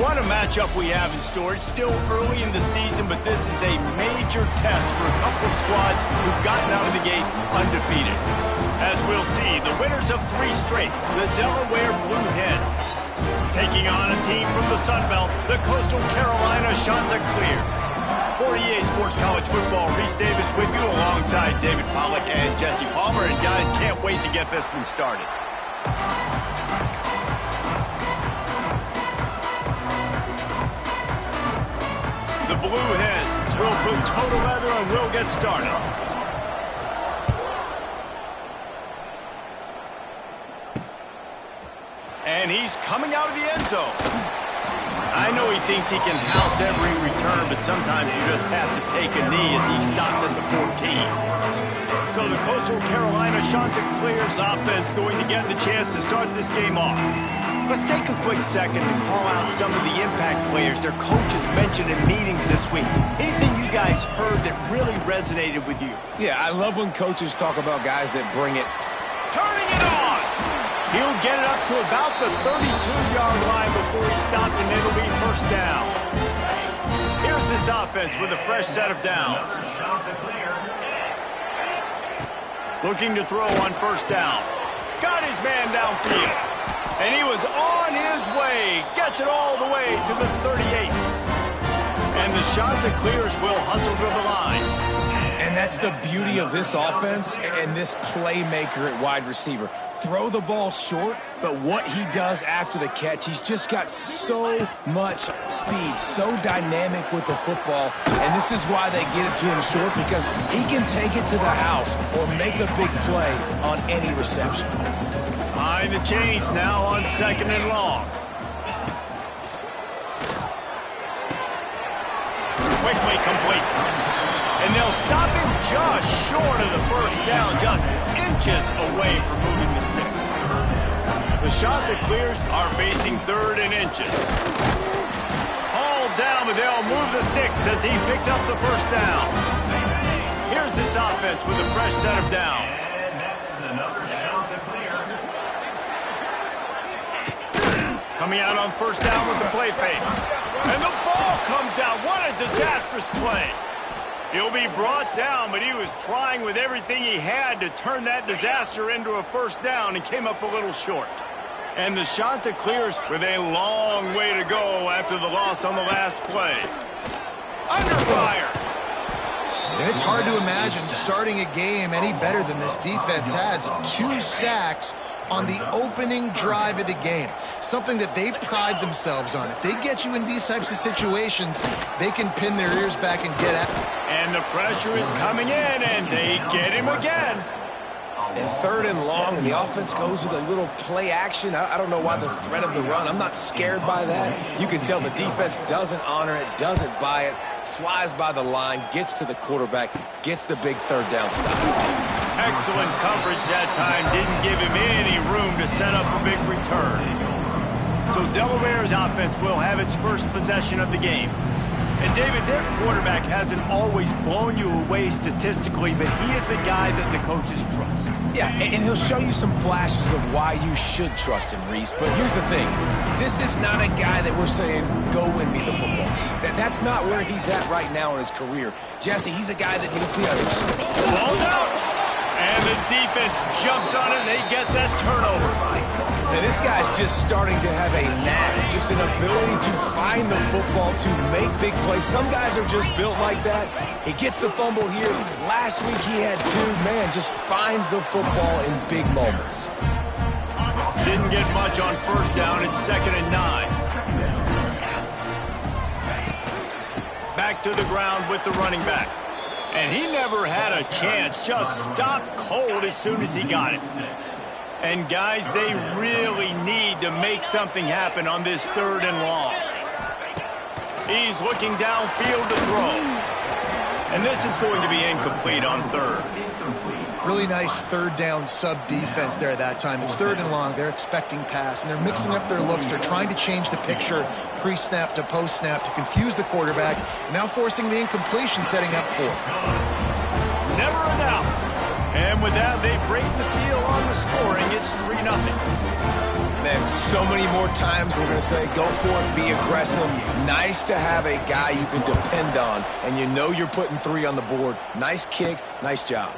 What a matchup we have in store. It's still early in the season, but this is a major test for a couple of squads who've gotten out of the gate undefeated. As we'll see, the winners of 3 straight, the Delaware Blue Hens, taking on a team from the Sun Belt, the Coastal Carolina Chanticleers. For EA Sports College Football, Reese Davis with you alongside David Pollack and Jesse Palmer. And guys, can't wait to get this one started. The Blue Hens will put total leather and we'll get started. And he's coming out of the end zone. I know he thinks he can house every return, but sometimes you just have to take a knee as he stopped at the 14. So the Coastal Carolina Chanticleers offense going to get the chance to start this game off. Let's take a quick second to call out some of the impact players their coaches mentioned in meetings this week. Anything you guys heard that really resonated with you? Yeah, I love when coaches talk about guys that bring it. Turning it on! He'll get it up to about the 32-yard line before he stopped, and it'll be first down. Here's this offense with a fresh set of downs. Looking to throw on first down. Got his man downfield. And he was on his way. Gets it all the way to the 38. And the Chanticleers will hustle to the line. And that's the beauty of this offense and this playmaker at wide receiver. Throw the ball short, but what he does after the catch, he's just got so much speed, so dynamic with the football, and this is why they get it to him short, because he can take it to the house or make a big play on any reception. Behind the chains now on 2nd and long. Quickly complete. And they'll stop him just short of the first down, just inches away from moving the sticks. The Chanticleers are facing 3rd and inches. Hauled down, but they'll move the sticks as he picks up the first down. Here's this offense with a fresh set of downs. And that's another Chanticleer. Coming out on first down with the play fake. And the ball comes out. What a disastrous play. He'll be brought down, but he was trying with everything he had to turn that disaster into a first down and came up a little short. And the Chanticleers with a long way to go after the loss on the last play. Under fire. And it's hard to imagine starting a game any better than this defense has. 2 sacks on the opening drive of the game. Something that they pride themselves on. If they get you in these types of situations, they can pin their ears back and get at. And the pressure is coming in, and they get him again. And 3rd and long, and the offense goes with a little play action. I don't know why the threat of the run. I'm not scared by that. You can tell the defense doesn't honor it, doesn't buy it, flies by the line, gets to the quarterback, gets the big 3rd down stop. Excellent coverage that time. Didn't give him any room to set up a big return. So Delaware's offense will have its first possession of the game. And David, their quarterback hasn't always blown you away statistically, but he is a guy that the coaches trust. Yeah, and he'll show you some flashes of why you should trust him, Reese. But here's the thing. This is not a guy that we're saying, go win me the football. That's not where he's at right now in his career. Jesse, he's a guy that needs the others. Ball's out. And the defense jumps on it, and they get that turnover. Now, this guy's just starting to have a knack, just an ability to find the football, to make big plays. Some guys are just built like that. He gets the fumble here. Last week he had 2. Man, just finds the football in big moments. Didn't get much on first down. It's 2nd and 9. Back to the ground with the running back. And he never had a chance. Just stopped cold as soon as he got it. And guys, they really need to make something happen on this 3rd and long. He's looking downfield to throw. And this is going to be incomplete on 3rd. Really nice third down sub defense there that time. It's 3rd and long. They're expecting pass, and they're mixing up their looks. They're trying to change the picture pre-snap to post-snap to confuse the quarterback, and now forcing the incompletion, setting up 4th. Never a doubt. And with that, they break the seal on the scoring. It's 3-0. Man, so many more times we're going to say, go for it, be aggressive. Nice to have a guy you can depend on, and you know you're putting 3 on the board. Nice kick, nice job.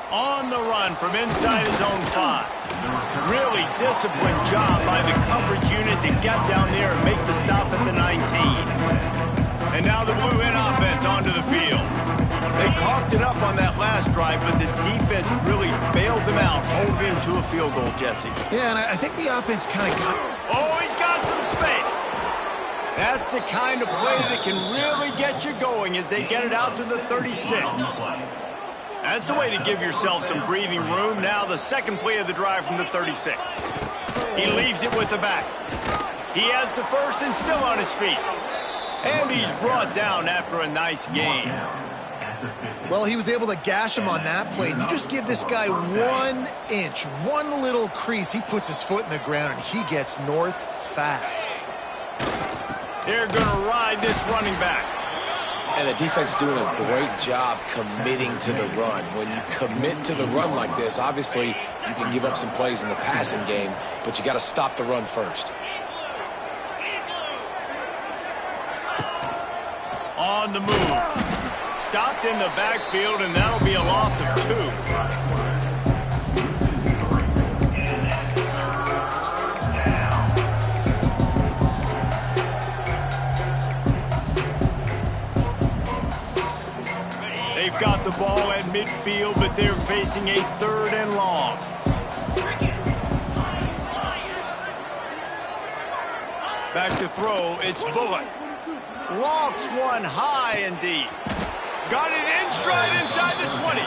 On the run from inside his own 5. Really disciplined job by the coverage unit to get down there and make the stop at the 19. And now the Blue Hen offense onto the field. They coughed it up on that last drive, but the defense really bailed them out, holding them to a field goal, Jesse. Yeah, and I think the offense kind of got... Oh, he's got some space. That's the kind of play that can really get you going as they get it out to the 36. That's the way to give yourself some breathing room. Now the second play of the drive from the 36. He leaves it with the back. He has the first and still on his feet. And he's brought down after a nice gain. Well, he was able to gash him on that play. You just give this guy 1 inch, one little crease. He puts his foot in the ground, and he gets north fast. They're going to ride this running back. And the defense doing a great job committing to the run. When you commit to the run like this, obviously you can give up some plays in the passing game, but you got to stop the run first. On the move. Stopped in the backfield, and that'll be a loss of 2. They've got the ball at midfield, but they're facing a 3rd and long. Back to throw, it's Bullock. Lofts one high and deep. Got it in stride inside the 20.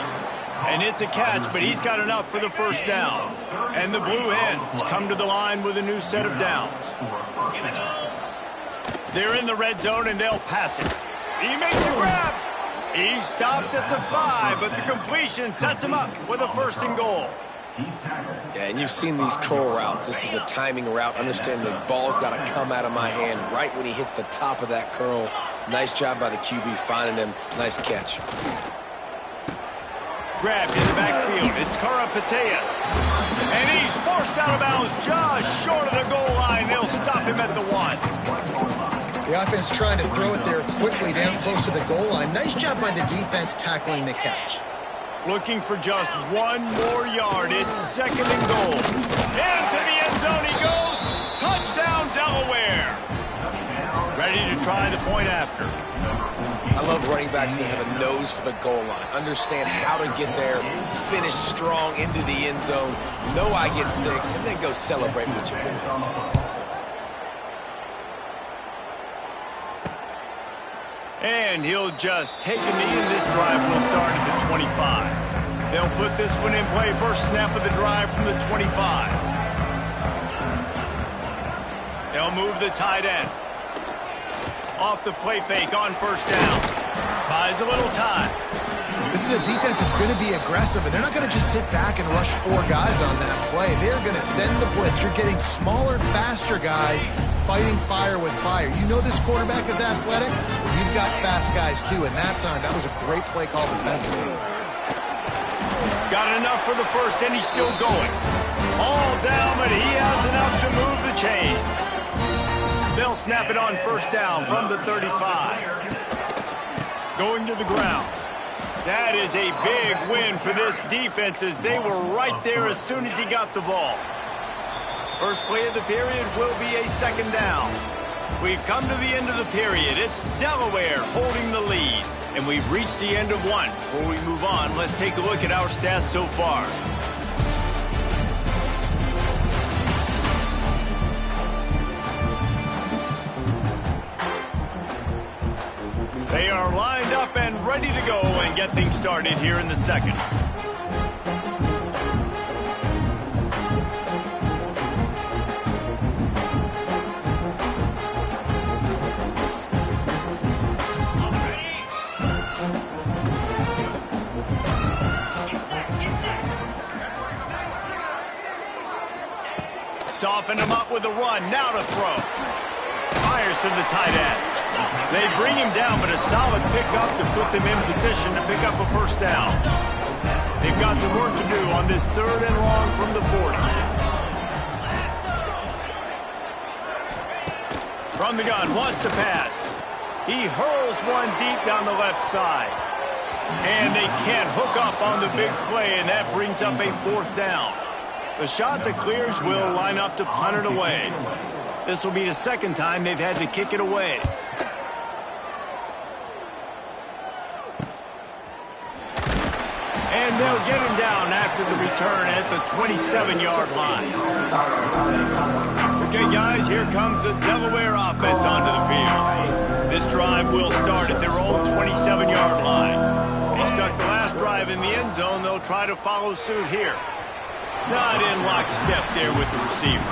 And it's a catch, but he's got enough for the first down. And the Blue Hens come to the line with a new set of downs. They're in the red zone, and they'll pass it. He makes a grab. He stopped at the 5, but the completion sets him up with a 1st and goal. Yeah, and you've seen these curl routes. This is a timing route. Understand the ball's got to come out of my hand right when he hits the top of that curl. Nice job by the QB finding him. Nice catch. Grabbed in the backfield. It's Karapateas. And he's forced out of bounds just short of the goal line. They'll stop him at the 1. The offense trying to throw it there quickly down close to the goal line. Nice job by the defense tackling the catch. Looking for just 1 more yard. It's 2nd and goal. Into the end zone he goes. Touchdown, Delaware. Ready to try the point after. I love running backs that have a nose for the goal line. Understand how to get there, finish strong into the end zone, know I get 6, and then go celebrate with your boys. And he'll just take a knee, and this drive will start at the 25. They'll put this one in play. First snap of the drive from the 25. They'll move the tight end. Off the play fake on 1st down. Buys a little time. This is a defense that's going to be aggressive, and they're not going to just sit back and rush 4 guys on that play. They're going to send the blitz. You're getting smaller, faster guys fighting fire with fire. You know this quarterback is athletic. You've got fast guys, too, and that time, that was a great play call defensively. Got enough for the 1st, and he's still going. All down, but he has enough to move the chains. They'll snap it on 1st down from the 35. Going to the ground. That is a big win for this defense as they were right there as soon as he got the ball. First play of the period will be a 2nd down. We've come to the end of the period. It's Delaware holding the lead. And we've reached the end of 1. Before we move on, let's take a look at our stats so far. They are lined up and ready to go and get things started here in the 2nd. soften him up with a run. Now to throw. Fires to the tight end. They bring him down, but a solid pickup to put them in position to pick up a first down. They've got some work to do on this 3rd and long from the 40. From the gun, wants to pass. He hurls one deep down the left side. And they can't hook up on the big play, and that brings up a 4th down. The shot that clears will line up to punt it away. This will be the 2nd time they've had to kick it away. And they'll get him down after the return at the 27-yard line. Okay, guys, here comes the Delaware offense onto the field. This drive will start at their own 27-yard line. They stuck the last drive in the end zone. They'll try to follow suit here. Not in lockstep there with the receiver.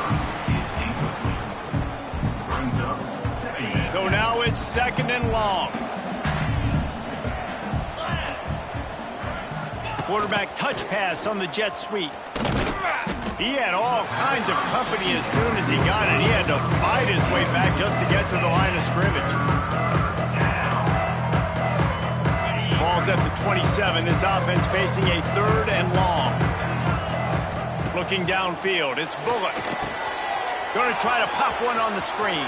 So now it's 2nd and long. Quarterback touch pass on the jet sweep. He had all kinds of company as soon as he got it. He had to fight his way back just to get to the line of scrimmage. Ball's at the 27. This offense facing a 3rd and long. Looking downfield, it's Bullock. Going to try to pop one on the screen.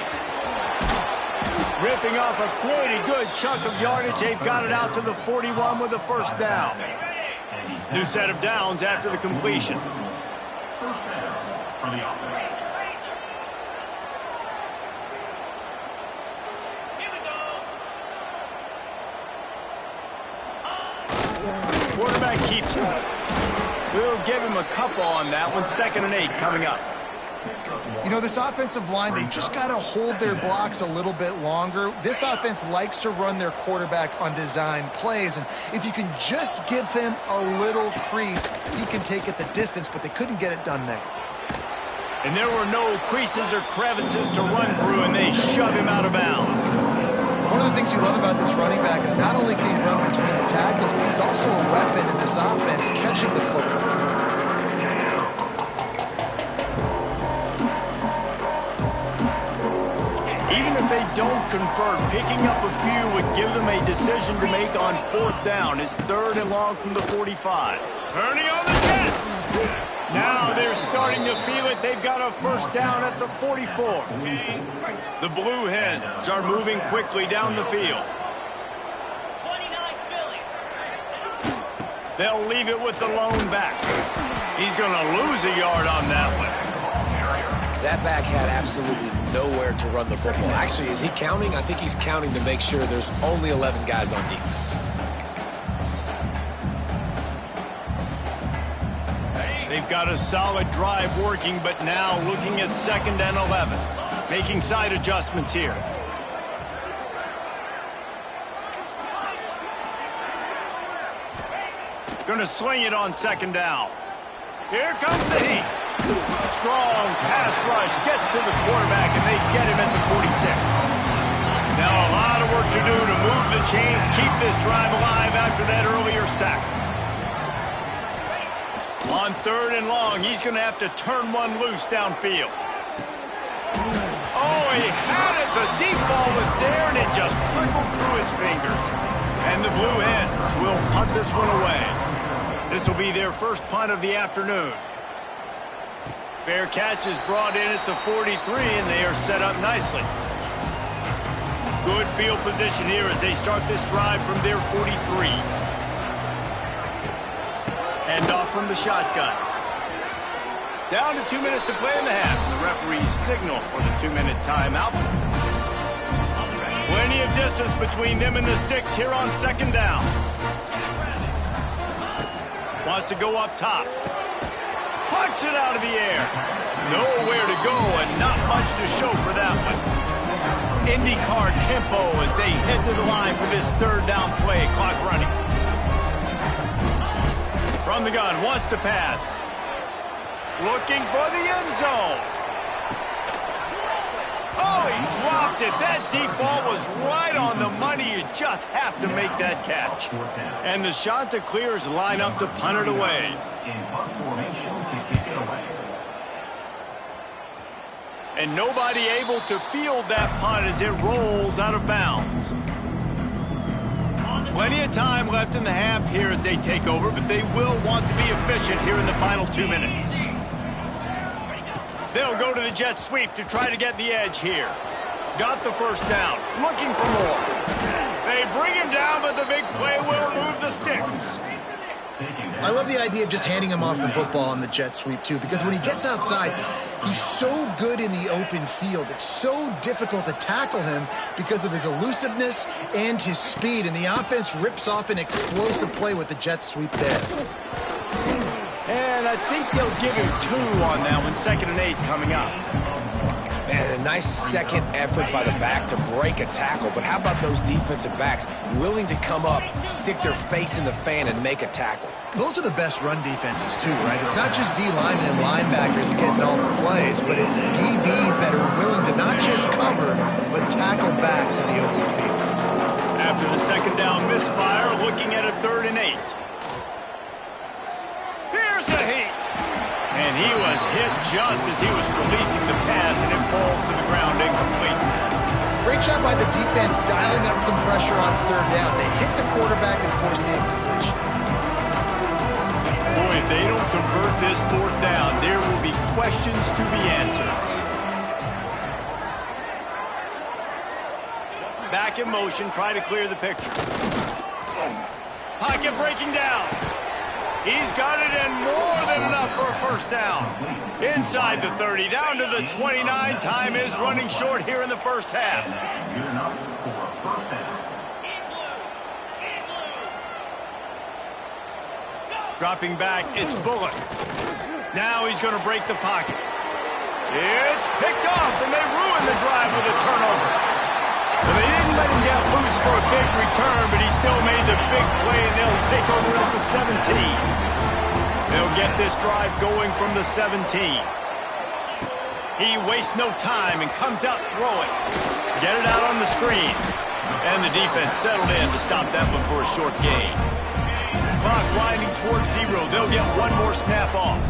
Ripping off a pretty good chunk of yardage. They've got it out to the 41 with a first down. New set of downs after the completion. First down for the offense. Quarterback keeps it. We'll give him a couple on that one. 2nd and 8 coming up. You know, this offensive line, they just got to hold their blocks a little bit longer. This offense likes to run their quarterback on design plays, and if you can just give him a little crease, he can take it the distance, but they couldn't get it done there. And there were no creases or crevices to run through, and they shove him out of bounds. One of the things you love about this running back is not only can he run between the tackles, but he's also a weapon in this offense catching the football. Even if they don't convert, picking up a few would give them a decision to make on 4th down. It's 3rd and long from the 45. Turning on the Jets. Now they're starting to feel it. They've got a first down at the 44. The Blue Hens are moving quickly down the field. They'll leave it with the lone back. He's going to lose a yard on that one. That back had absolutely nowhere to run the football. Actually, is he counting? I think he's counting to make sure there's only 11 guys on defense. They've got a solid drive working, but now looking at 2nd and 11. Making side adjustments here. Going to sling it on 2nd down. Here comes the heat. Strong pass rush gets to the quarterback, and they get him at the 46. Now a lot of work to do to move the chains, keep this drive alive after that earlier sack. On 3rd and long, he's going to have to turn one loose downfield. Oh, he had it. The deep ball was there, and it just trickled through his fingers. And the Blue Hens will punt this one away. This will be their first punt of the afternoon. Fair catch is brought in at the 43, and they are set up nicely. Good field position here as they start this drive from their 43. Hand off from the shotgun. Down to 2 minutes to play in the half. The referees signal for the 2-minute timeout. Plenty of distance between them and the sticks here on 2nd down. Wants to go up top. Pucks it out of the air. Nowhere to go and not much to show for that one. IndyCar tempo as they head to the line for this 3rd down play. Clock running. From the gun, wants to pass. Looking for the end zone. Oh, he dropped it. That deep ball was right on the money. You just have to make that catch. And the shot to clears line up to punt it away. In punt formation to kick it away. And nobody able to field that punt as it rolls out of bounds. Plenty of time left in the half here as they take over, but they will want to be efficient here in the final 2 minutes. They'll go to the jet sweep to try to get the edge here. Got the first down, looking for more. They bring him down, but the big play will move the sticks. I love the idea of just handing him off the football on the jet sweep, too, because when he gets outside, he's so good in the open field. It's so difficult to tackle him because of his elusiveness and his speed, and the offense rips off an explosive play with the jet sweep there. And I think they'll give him 2 on that one, 2nd and 8 coming up. Man, a nice second effort by the back to break a tackle. But how about those defensive backs willing to come up, stick their face in the fan, and make a tackle? Those are the best run defenses, too, right? It's not just D linemen and linebackers getting all the plays, but it's DBs that are willing to not just cover, but tackle backs in the open field. After the second down misfire, looking at a 3rd and 8. Here's a heat. And he was hit just as he was releasing the pass, and it falls to the ground incomplete. Great job by the defense dialing up some pressure on 3rd down. They hit the quarterback and forced the incompletion. Boy, if they don't convert this 4th down, there will be questions to be answered. Back in motion, try to clear the picture. Pocket breaking down. He's got it, and more than enough for a first down. Inside the 30, down to the 29. Time is running short here in the first half. Good enough for a first down. Dropping back, it's Bullock. Now he's going to break the pocket. It's picked off, and they ruin the drive with a turnover. So they didn't let him get loose for a big return, but he still made the big play, and they'll take over at the 17. They'll get this drive going from the 17. He wastes no time and comes out throwing. Get it out on the screen. And the defense settled in to stop that one for a short gain. Clock winding towards 0. They'll get one more snap off.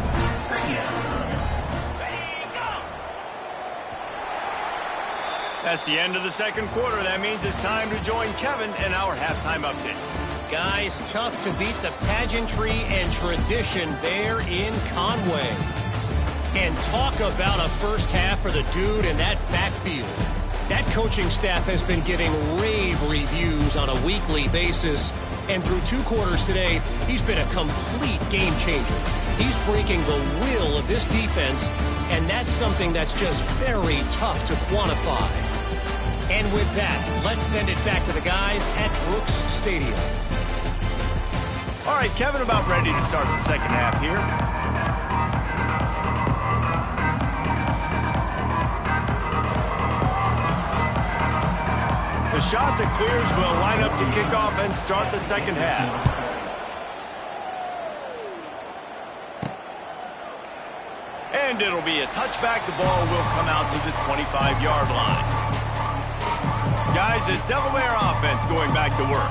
That's the end of the second quarter. That means it's time to join Kevin in our halftime update. Guys, tough to beat the pageantry and tradition there in Conway. And talk about a first half for the dude in that backfield. That coaching staff has been giving rave reviews on a weekly basis. And through 2 quarters today, he's been a complete game changer. He's breaking the will of this defense, and that's something that's just very tough to quantify. And with that, let's send it back to the guys at Brooks Stadium. All right, Kevin, about ready to start the second half here. The shot that clears will line up to kick off and start the second half. And it'll be a touchback. The ball will come out to the 25-yard line. Guys, the Delaware offense going back to work.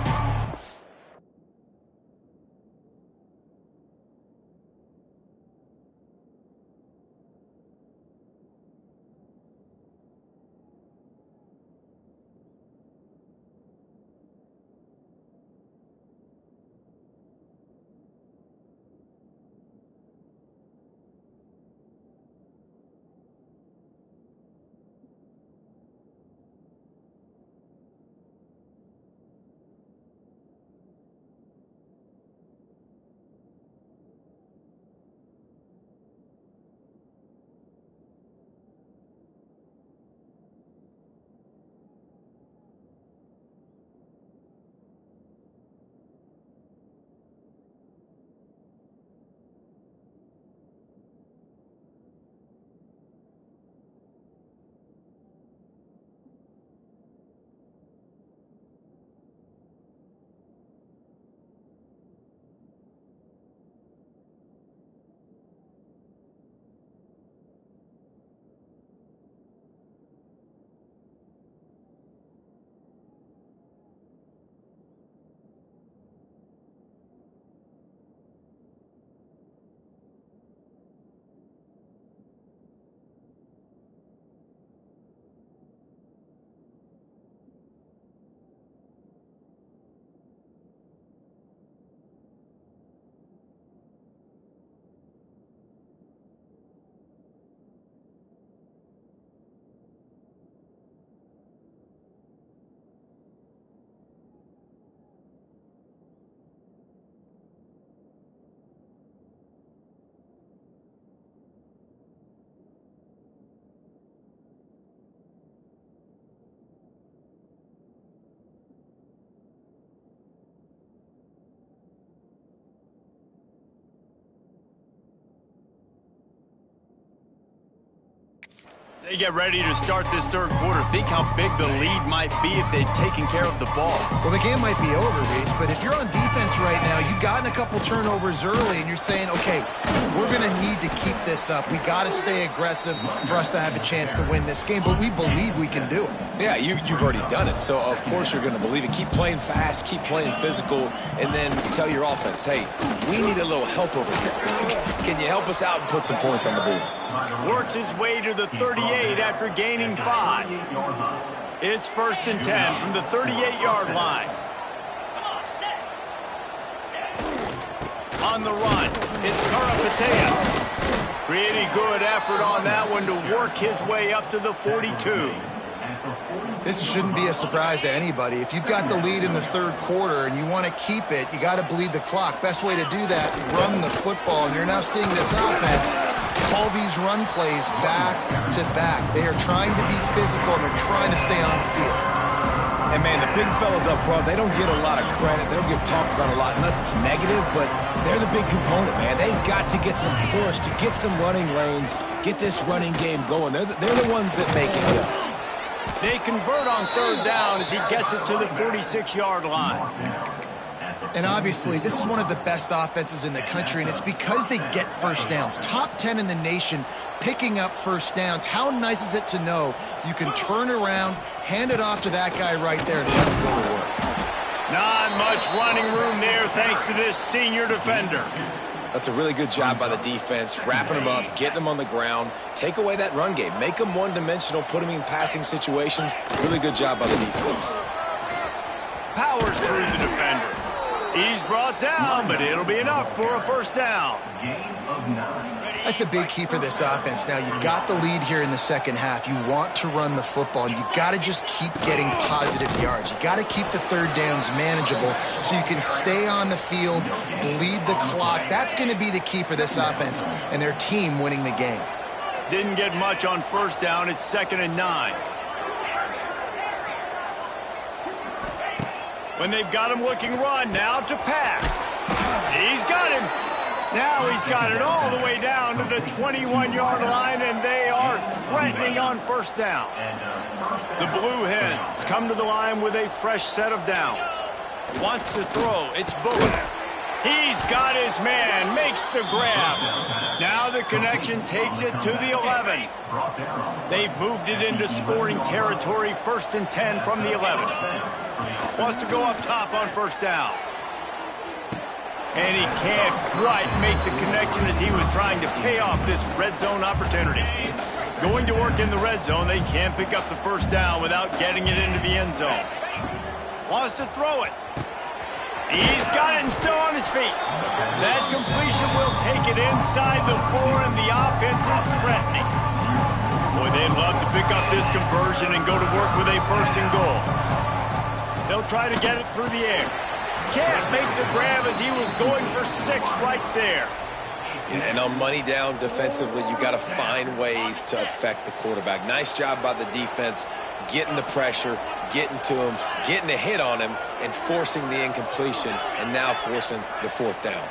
They get ready to start this third quarter. Think how big the lead might be if they'd taken care of the ball. Well, the game might be over, Reese, but if you're on defense right now, you've gotten a couple turnovers early, and you're saying, okay, we're going to need to keep this up. We got to stay aggressive for us to have a chance to win this game, but we believe we can do it. Yeah, you've already done it, so of course you're going to believe it. Keep playing fast, keep playing physical, and then tell your offense, hey, we need a little help over here. Can you help us out and put some points on the board? Works his way to the 38 after gaining 5. It's 1st and 10 from the 38-yard line. On the run, it's Karapateas. Pretty good effort on that one to work his way up to the 42. This shouldn't be a surprise to anybody. If you've got the lead in the third quarter and you want to keep it, you got to bleed the clock. Best way to do that, run the football. And you're now seeing this offense call these run plays back to back. They are trying to be physical and they're trying to stay on the field. And, man, the big fellas up front, they don't get a lot of credit. They don't get talked about a lot unless it's negative, but they're the big component, man. They've got to get some push, to get some running lanes, get this running game going. They're the ones that make it go. They convert on third down as he gets it to the 46-yard line. And obviously, this is one of the best offenses in the country, and it's because they get first downs. Top 10 in the nation picking up first downs. How nice is it to know you can turn around, hand it off to that guy right there, and let him go to work? Not much running room there thanks to this senior defender. That's a really good job by the defense, wrapping them up, getting them on the ground, take away that run game, make them one-dimensional, put them in passing situations. Really good job by the defense. Powers through the defender. He's brought down, but it'll be enough for a first down. That's a big key for this offense. Now, you've got the lead here in the second half. You want to run the football. You've got to just keep getting positive yards. You've got to keep the third downs manageable so you can stay on the field, bleed the clock. That's going to be the key for this offense and their team winning the game. Didn't get much on first down. It's 2nd and 9. When they've got him looking run, now to pass. He's got him. Now he's got it all the way down to the 21-yard line, and they are threatening on first down. The Blue Hens come to the line with a fresh set of downs. Wants to throw. It's Bullock. He's got his man, makes the grab. Now the connection takes it to the 11. They've moved it into scoring territory, 1st and 10 from the 11. Wants to go up top on first down. And he can't quite make the connection as he was trying to pay off this red zone opportunity. Going to work in the red zone, they can't pick up the first down without getting it into the end zone. Wants to throw it. He's got it and still on his feet. That completion will take it inside the 4, and the offense is threatening. Boy, they'd love to pick up this conversion and go to work with a 1st and goal. They'll try to get it through the air. Can't make the grab as he was going for 6 right there. And on money down defensively, you've got to find ways to affect the quarterback. Nice job by the defense, getting the pressure, getting to him, getting a hit on him, and forcing the incompletion, and now forcing the 4th down.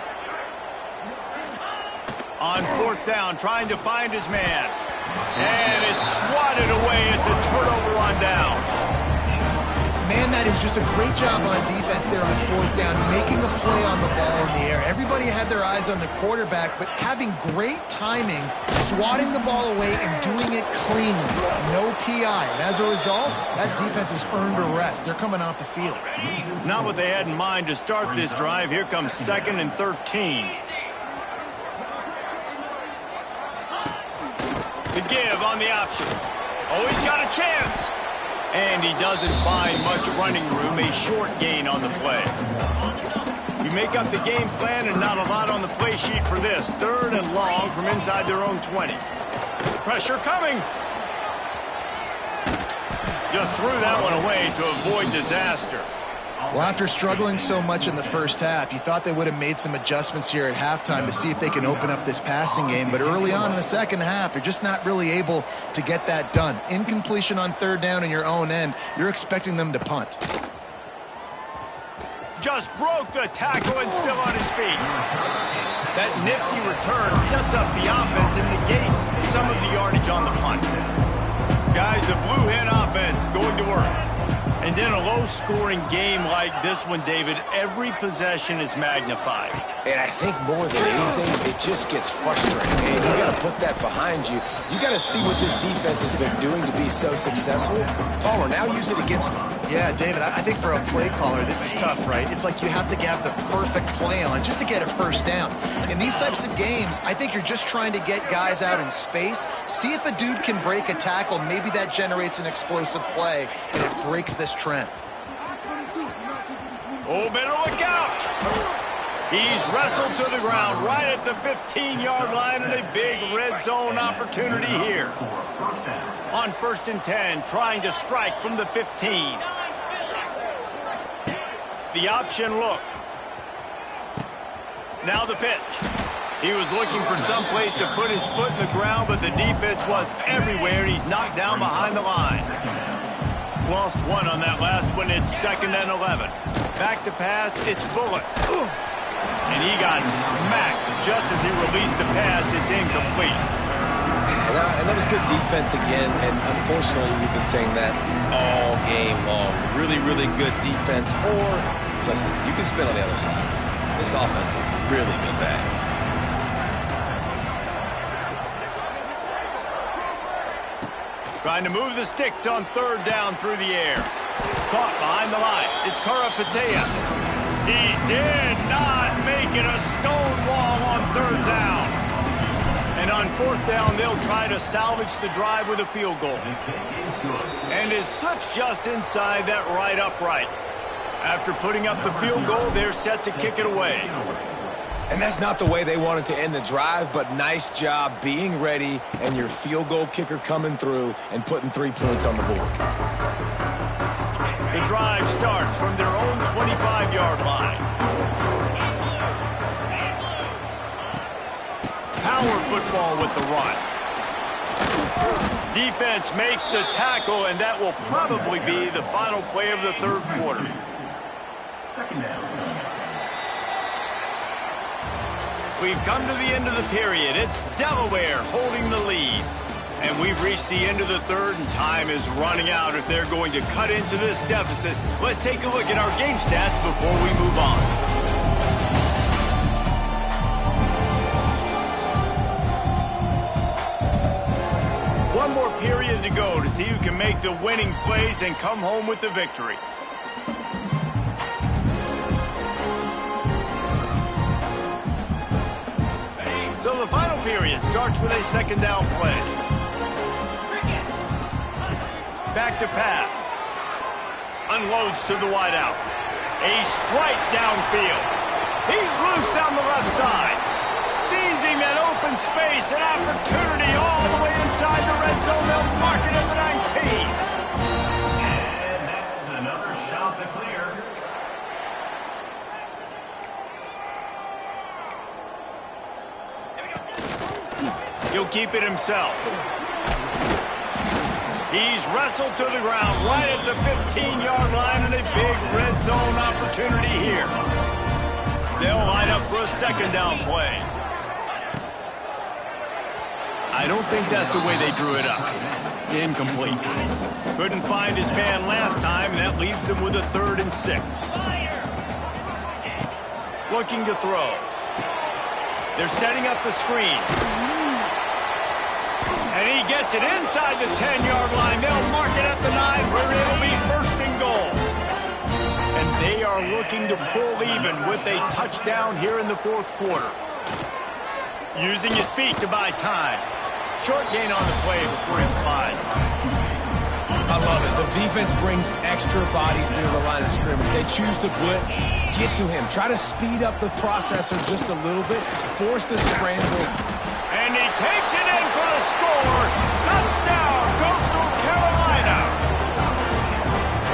On 4th down, trying to find his man. And it's swatted away. It's a turnover on downs. Man, that is just a great job on defense there on 4th down, making a play on the ball in the air. Everybody had their eyes on the quarterback, but having great timing, swatting the ball away and doing it cleanly. No PI. And as a result, that defense has earned a rest. They're coming off the field. Not what they had in mind to start this drive. Here comes 2nd and 13. The give on the option. Oh, he's got a chance. And he doesn't find much running room, a short gain on the play. You make up the game plan and not a lot on the play sheet for this. 3rd and long from inside their own 20. Pressure coming. Just threw that one away to avoid disaster. Well, after struggling so much in the first half, you thought they would have made some adjustments here at halftime to see if they can open up this passing game. But early on in the second half, they're just not really able to get that done. Incompletion on 3rd down in your own end, you're expecting them to punt. Just broke the tackle and still on his feet. That nifty return sets up the offense and negates some of the yardage on the punt. Guys, the Blue Hen offense going to work. And in a low-scoring game like this one, David, every possession is magnified. And I think more than anything, it just gets frustrating. And you got to put that behind you. You got to see what this defense has been doing to be so successful. Palmer, now use it against them. Yeah, David, I think for a play caller, this is tough, right? It's like you have to have the perfect play on just to get a first down. In these types of games, I think you're just trying to get guys out in space, see if a dude can break a tackle. Maybe that generates an explosive play, and it breaks this trend. Oh, better look out! He's wrestled to the ground right at the 15-yard line, and a big red zone opportunity here. On 1st and 10, trying to strike from the 15. The option look. Now the pitch. He was looking for some place to put his foot in the ground, but the defense was everywhere, and he's knocked down behind the line. Lost one on that last one. It's 2nd and 11. Back to pass. It's Bullock. And he got smacked just as he released the pass. It's incomplete. And that was good defense again, and unfortunately we've been saying that all game long. Really, really good defense. Or, listen, you can spin on the other side. This offense has really been bad. Trying to move the sticks on 3rd down through the air. Caught behind the line. It's Karapateas. He did not make it a stone wall on 3rd down. And on 4th down, they'll try to salvage the drive with a field goal. And it slips just inside that right upright. After putting up the field goal, they're set to kick it away. And that's not the way they wanted to end the drive, but nice job being ready and your field goal kicker coming through and putting 3 points on the board. The drive starts from their own 25-yard line. Power football with the run. Defense makes the tackle, and that will probably be the final play of the 3rd quarter. 2nd down. We've come to the end of the period. It's Delaware holding the lead. And we've reached the end of the 3rd, and time is running out if they're going to cut into this deficit. Let's take a look at our game stats before we move on. One more period to go to see who can make the winning plays and come home with the victory. So the final period starts with a 2nd down play. Back to pass. Unloads to the wideout. A strike downfield. He's loose down the left side. Seizing that open space, an opportunity all the way inside the red zone. They'll mark it at the 19. And that's another shot to clear. He'll keep it himself. He's wrestled to the ground right at the 15-yard line, and a big red zone opportunity here. They'll line up for a 2nd down play. I don't think that's the way they drew it up. Incomplete. Couldn't find his man last time, and that leaves him with a 3rd and 6. Looking to throw. They're setting up the screen. And he gets it inside the 10-yard line. They'll mark it at the 9, where it'll be 1st and goal. And they are looking to pull even with a touchdown here in the 4th quarter. Using his feet to buy time. Short gain on the play before he slides. I love it. The defense brings extra bodies near the line of scrimmage. They choose to blitz, get to him, try to speed up the processor just a little bit, force the scramble. And he takes it in for the score. Touchdown, Coastal Carolina.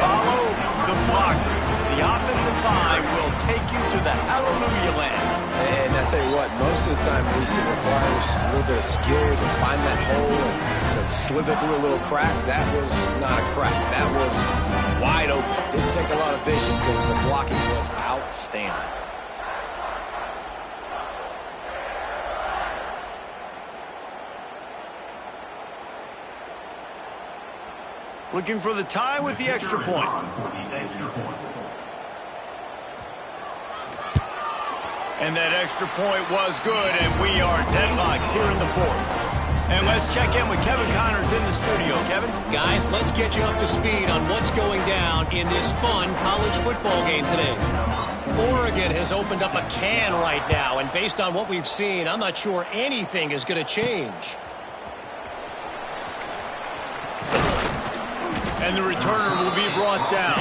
Follow the blockers. The offensive line will take you to the hallelujah land. And I tell you what, most of the time, Reese, it requires a little bit of skill to find that hole and slither through a little crack. That was not a crack. That was wide open. Didn't take a lot of vision because the blocking was outstanding. Looking for the tie with the extra point. And that extra point was good, and we are deadlocked here in the fourth. And let's check in with Kevin Connors in the studio. Kevin? Guys, let's get you up to speed on what's going down in this fun college football game today. Oregon has opened up a can right now, and based on what we've seen, I'm not sure anything is going to change. And the returner will be brought down.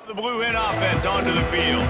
The Blue Hen offense onto the field.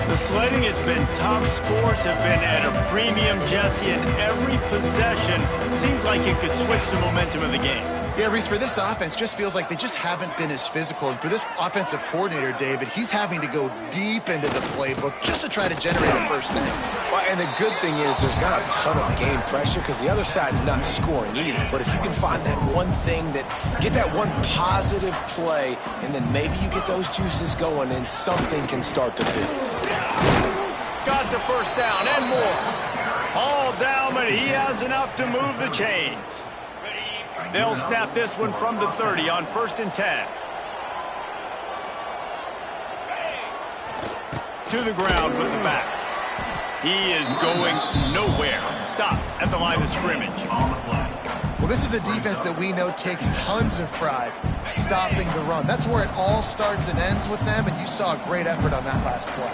The sledding has been tough. Scores have been at a premium, Jesse, and every possession seems like it could switch the momentum of the game. Yeah, Reese, for this offense, just feels like they just haven't been as physical. And for this offensive coordinator, David, he's having to go deep into the playbook just to try to generate a first down. Well, and the good thing is there's not a ton of game pressure because the other side's not scoring either. But if you can find that one thing, get that one positive play, and then maybe you get those juices going and something can start to build. Got the first down and more. All down, but he has enough to move the chains. They'll snap this one from the 30 on 1st and 10. To the ground with the back. He is going nowhere. Stop at the line of scrimmage. Well, this is a defense that we know takes tons of pride stopping the run. That's where it all starts and ends with them, and you saw a great effort on that last play.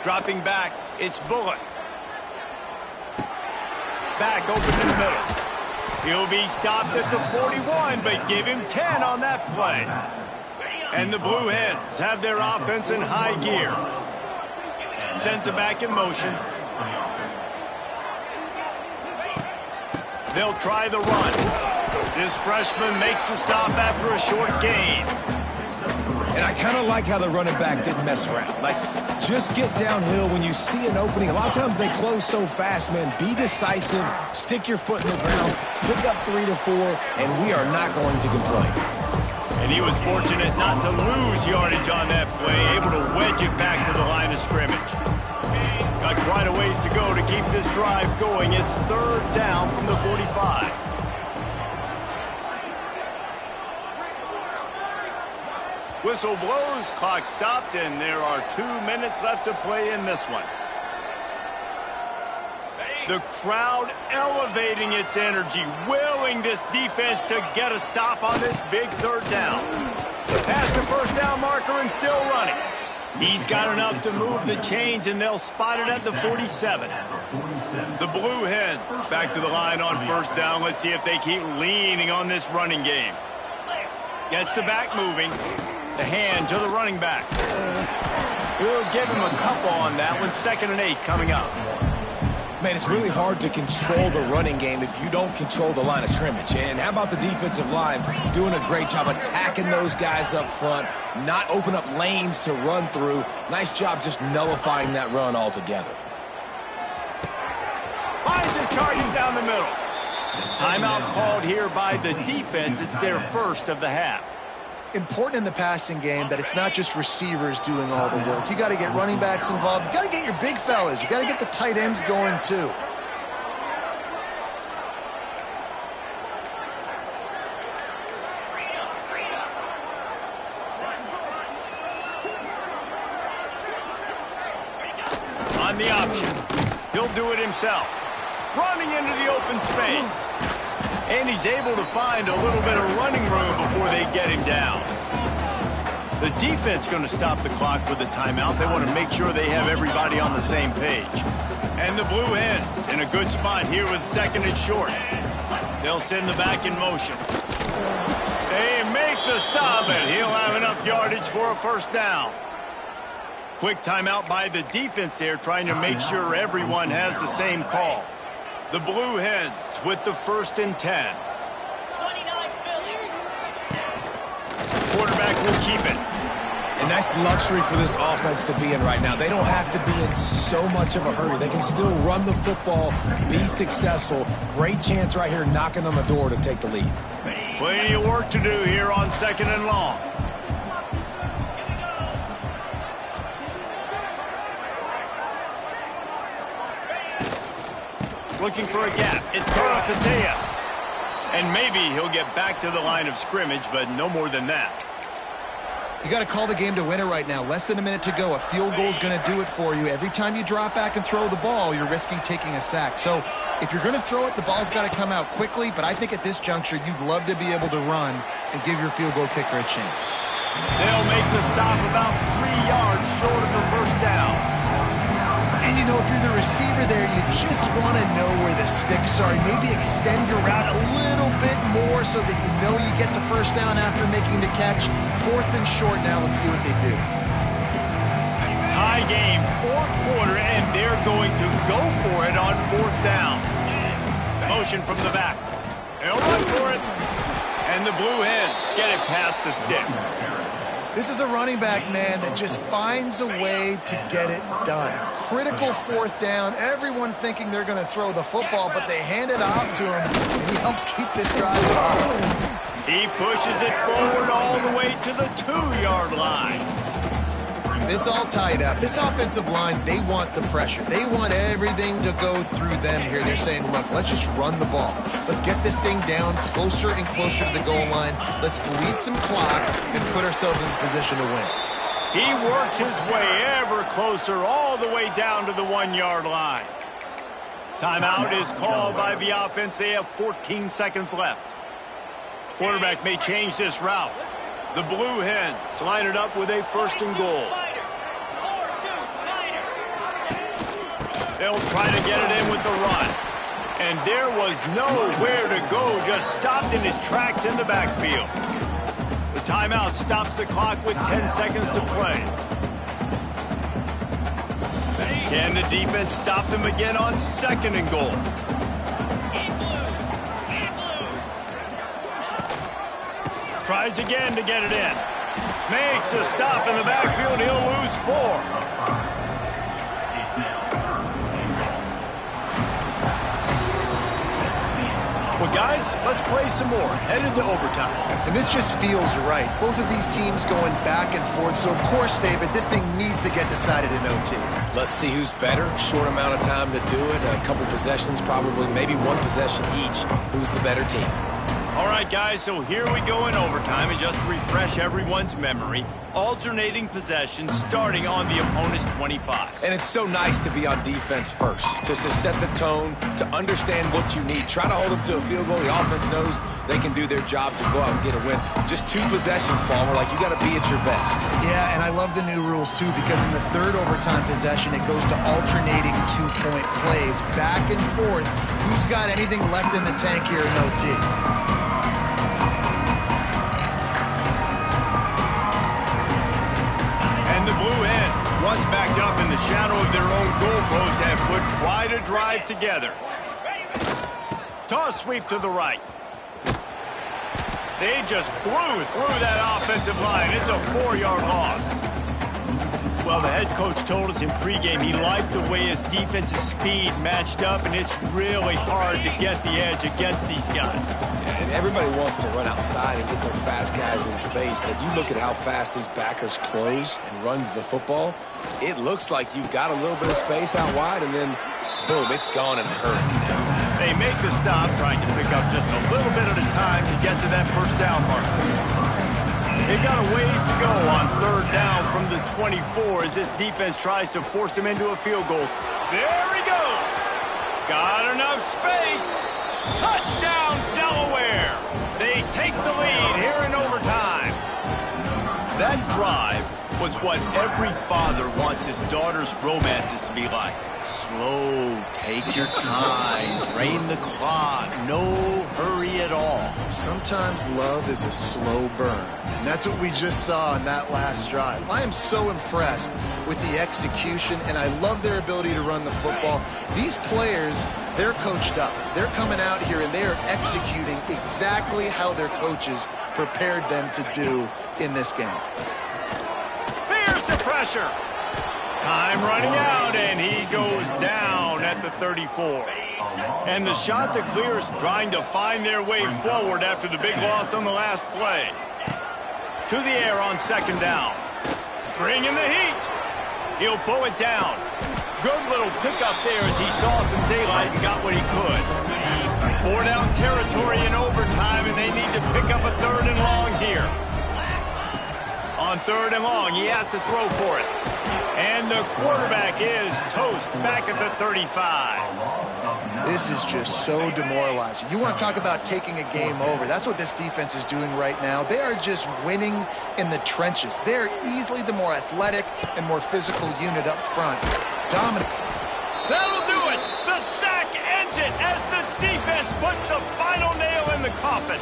Dropping back, it's Bullock. Back open in the middle. He'll be stopped at the 41, but give him 10 on that play. And the Blue Hens have their offense in high gear. Sends it back in motion. They'll try the run. This freshman makes the stop after a short gain. And I kind of like how the running back didn't mess around. Like, just get downhill when you see an opening. A lot of times they close so fast, man. Be decisive, stick your foot in the ground, pick up 3 to 4, and we are not going to complain. And he was fortunate not to lose yardage on that play, able to wedge it back to the line of scrimmage. Got quite a ways to go to keep this drive going. It's 3rd down from the 45. Whistle blows, clock stopped, and there are 2 minutes left to play in this one. The crowd elevating its energy, willing this defense to get a stop on this big 3rd down. Past the first down marker and still running. He's got enough to move the chains, and they'll spot it at the 47. The Blue Hens back to the line on 1st down. Let's see if they keep leaning on this running game. Gets the back moving. The hand to the running back. We'll give him a couple on that one. 2nd and 8 coming up. Man, it's really hard to control the running game if you don't control the line of scrimmage. And how about the defensive line doing a great job attacking those guys up front, not open up lanes to run through. Nice job just nullifying that run altogether. Finds his target down the middle. Timeout called here by the defense. It's their first of the half. Important in the passing game that it's not just receivers doing all the work. You got to get running backs involved. You got to get your big fellas. You got to get the tight ends going too. On the option, he'll do it himself. Running into the open space. And he's able to find a little bit of running room before they get him down. The defense going to stop the clock with a timeout. They want to make sure they have everybody on the same page. And the Blue Hens in a good spot here with 2nd and short. They'll send the back in motion. They make the stop, and he'll have enough yardage for a first down. Quick timeout by the defense there, trying to make sure everyone has the same call. The Blue Hens with the 1st and 10. Quarterback will keep it. And that's luxury for this offense to be in right now. They don't have to be in so much of a hurry. They can still run the football, be successful. Great chance right here knocking on the door to take the lead. Plenty of work to do here on 2nd and long. Looking for a gap. It's Karapateas. And maybe he'll get back to the line of scrimmage, but no more than that. You got to call the game to win it right now. Less than a minute to go. A field goal is going to do it for you. Every time you drop back and throw the ball, you're risking taking a sack. So if you're going to throw it, the ball's got to come out quickly. But I think at this juncture, you'd love to be able to run and give your field goal kicker a chance. They'll make the stop about 3 yards short of the first down. And, you know, if you're the receiver there, you just want to know where the sticks are. Maybe extend your route a little bit more so that you know you get the first down after making the catch. 4th and short now. Let's see what they do. Tie game, 4th quarter, and they're going to go for it on 4th down. Motion from the back. They'll run for it. And the Blue Hens get it past the sticks. This is a running back, man, that just finds a way to get it done. Critical 4th down. Everyone thinking they're going to throw the football, but they hand it off to him, and he helps keep this drive going. He pushes it forward all the way to the 2-yard line. It's all tied up. This offensive line, they want the pressure. They want everything to go through them here. They're saying, look, let's just run the ball. Let's get this thing down closer and closer to the goal line. Let's bleed some clock and put ourselves in a position to win. He works his way ever closer all the way down to the 1-yard line. Timeout is called by the offense. They have 14 seconds left. Quarterback may change this route. The Blue Hens line it up with a 1st and goal. They'll try to get it in with the run. And there was nowhere to go, just stopped in his tracks in the backfield. The timeout stops the clock with 10 seconds to play. Can the defense stop them again on 2nd and goal? Tries again to get it in. Makes a stop in the backfield. He'll lose 4. Well, guys, let's play some more. Headed to overtime. And this just feels right. Both of these teams going back and forth. So, of course, David, this thing needs to get decided in OT. Let's see who's better. Short amount of time to do it. A couple possessions, probably maybe 1 possession each. Who's the better team? All right, guys, so here we go in overtime, and just to refresh everyone's memory, alternating possessions starting on the opponent's 25. And it's so nice to be on defense first, just to set the tone, to understand what you need. Try to hold them to a field goal. The offense knows they can do their job to go out and get a win. Just 2 possessions, Paul. We're like, you got to be at your best. Yeah, and I love the new rules, too, because in the 3rd overtime possession, it goes to alternating 2-point plays, back and forth. Who's got anything left in the tank here in OT? The Blue Hens, once backed up in the shadow of their own goalpost, have put quite a drive together. Toss sweep to the right. They just blew through that offensive line. It's a 4-yard loss. Well, the head coach told us in pregame he liked the way his defensive speed matched up, and it's really hard to get the edge against these guys. And everybody wants to run outside and get their fast guys in space, but you look at how fast these backers close and run to the football, it looks like you've got a little bit of space out wide, and then, boom, it's gone in a hurry. They make the stop, trying to pick up just a little bit at a time to get to that first down marker. They've got a ways to go on 3rd down from the 24 as this defense tries to force him into a field goal. There he goes. Got enough space. Touchdown, Delaware. They take the lead here in overtime. That drive was what every father wants his daughter's romances to be like. Slow, take your time, drain the clock, no hurry at all. Sometimes love is a slow burn, and that's what we just saw in that last drive. I am so impressed with the execution, and I love their ability to run the football. These players, they're coached up. They're coming out here, and they are executing exactly how their coaches prepared them to do in this game. There's the pressure. Time running out, and he goes down at the 34. And the Chanticleers trying to find their way forward after the big loss on the last play. To the air on second down. Bringing the heat. He'll pull it down. Good little pickup there as he saw some daylight and got what he could. 4-down territory in overtime, and they need to pick up a 3rd and long here. On 3rd and long, he has to throw for it. And the quarterback is toast back at the 35. This is just so demoralizing. You want to talk about taking a game over. That's what this defense is doing right now. They are just winning in the trenches. They're easily the more athletic and more physical unit up front. Dominant. That'll do it. The sack ends it as the defense puts the final nail in the coffin.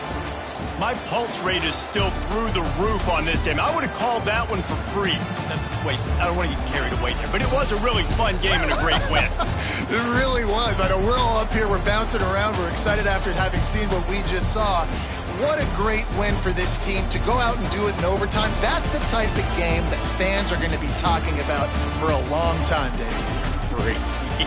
My pulse rate is still through the roof on this game. I would have called that one for free. Wait, I don't want to get carried away here, but it was a really fun game and a great win. It really was. I know we're all up here. We're bouncing around. We're excited after having seen what we just saw. What a great win for this team to go out and do it in overtime. That's the type of game that fans are going to be talking about for a long time, Dave. Free.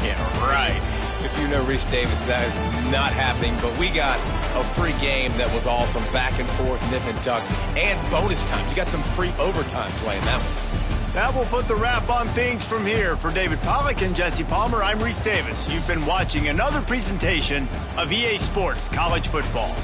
Yeah, right. If you know Rece Davis, that is not happening, but we got a free game that was awesome, back and forth, nip and tuck, and bonus time. You got some free overtime play in that one. That will put the wrap on things from here. For David Pollack and Jesse Palmer, I'm Rece Davis. You've been watching another presentation of EA Sports College Football.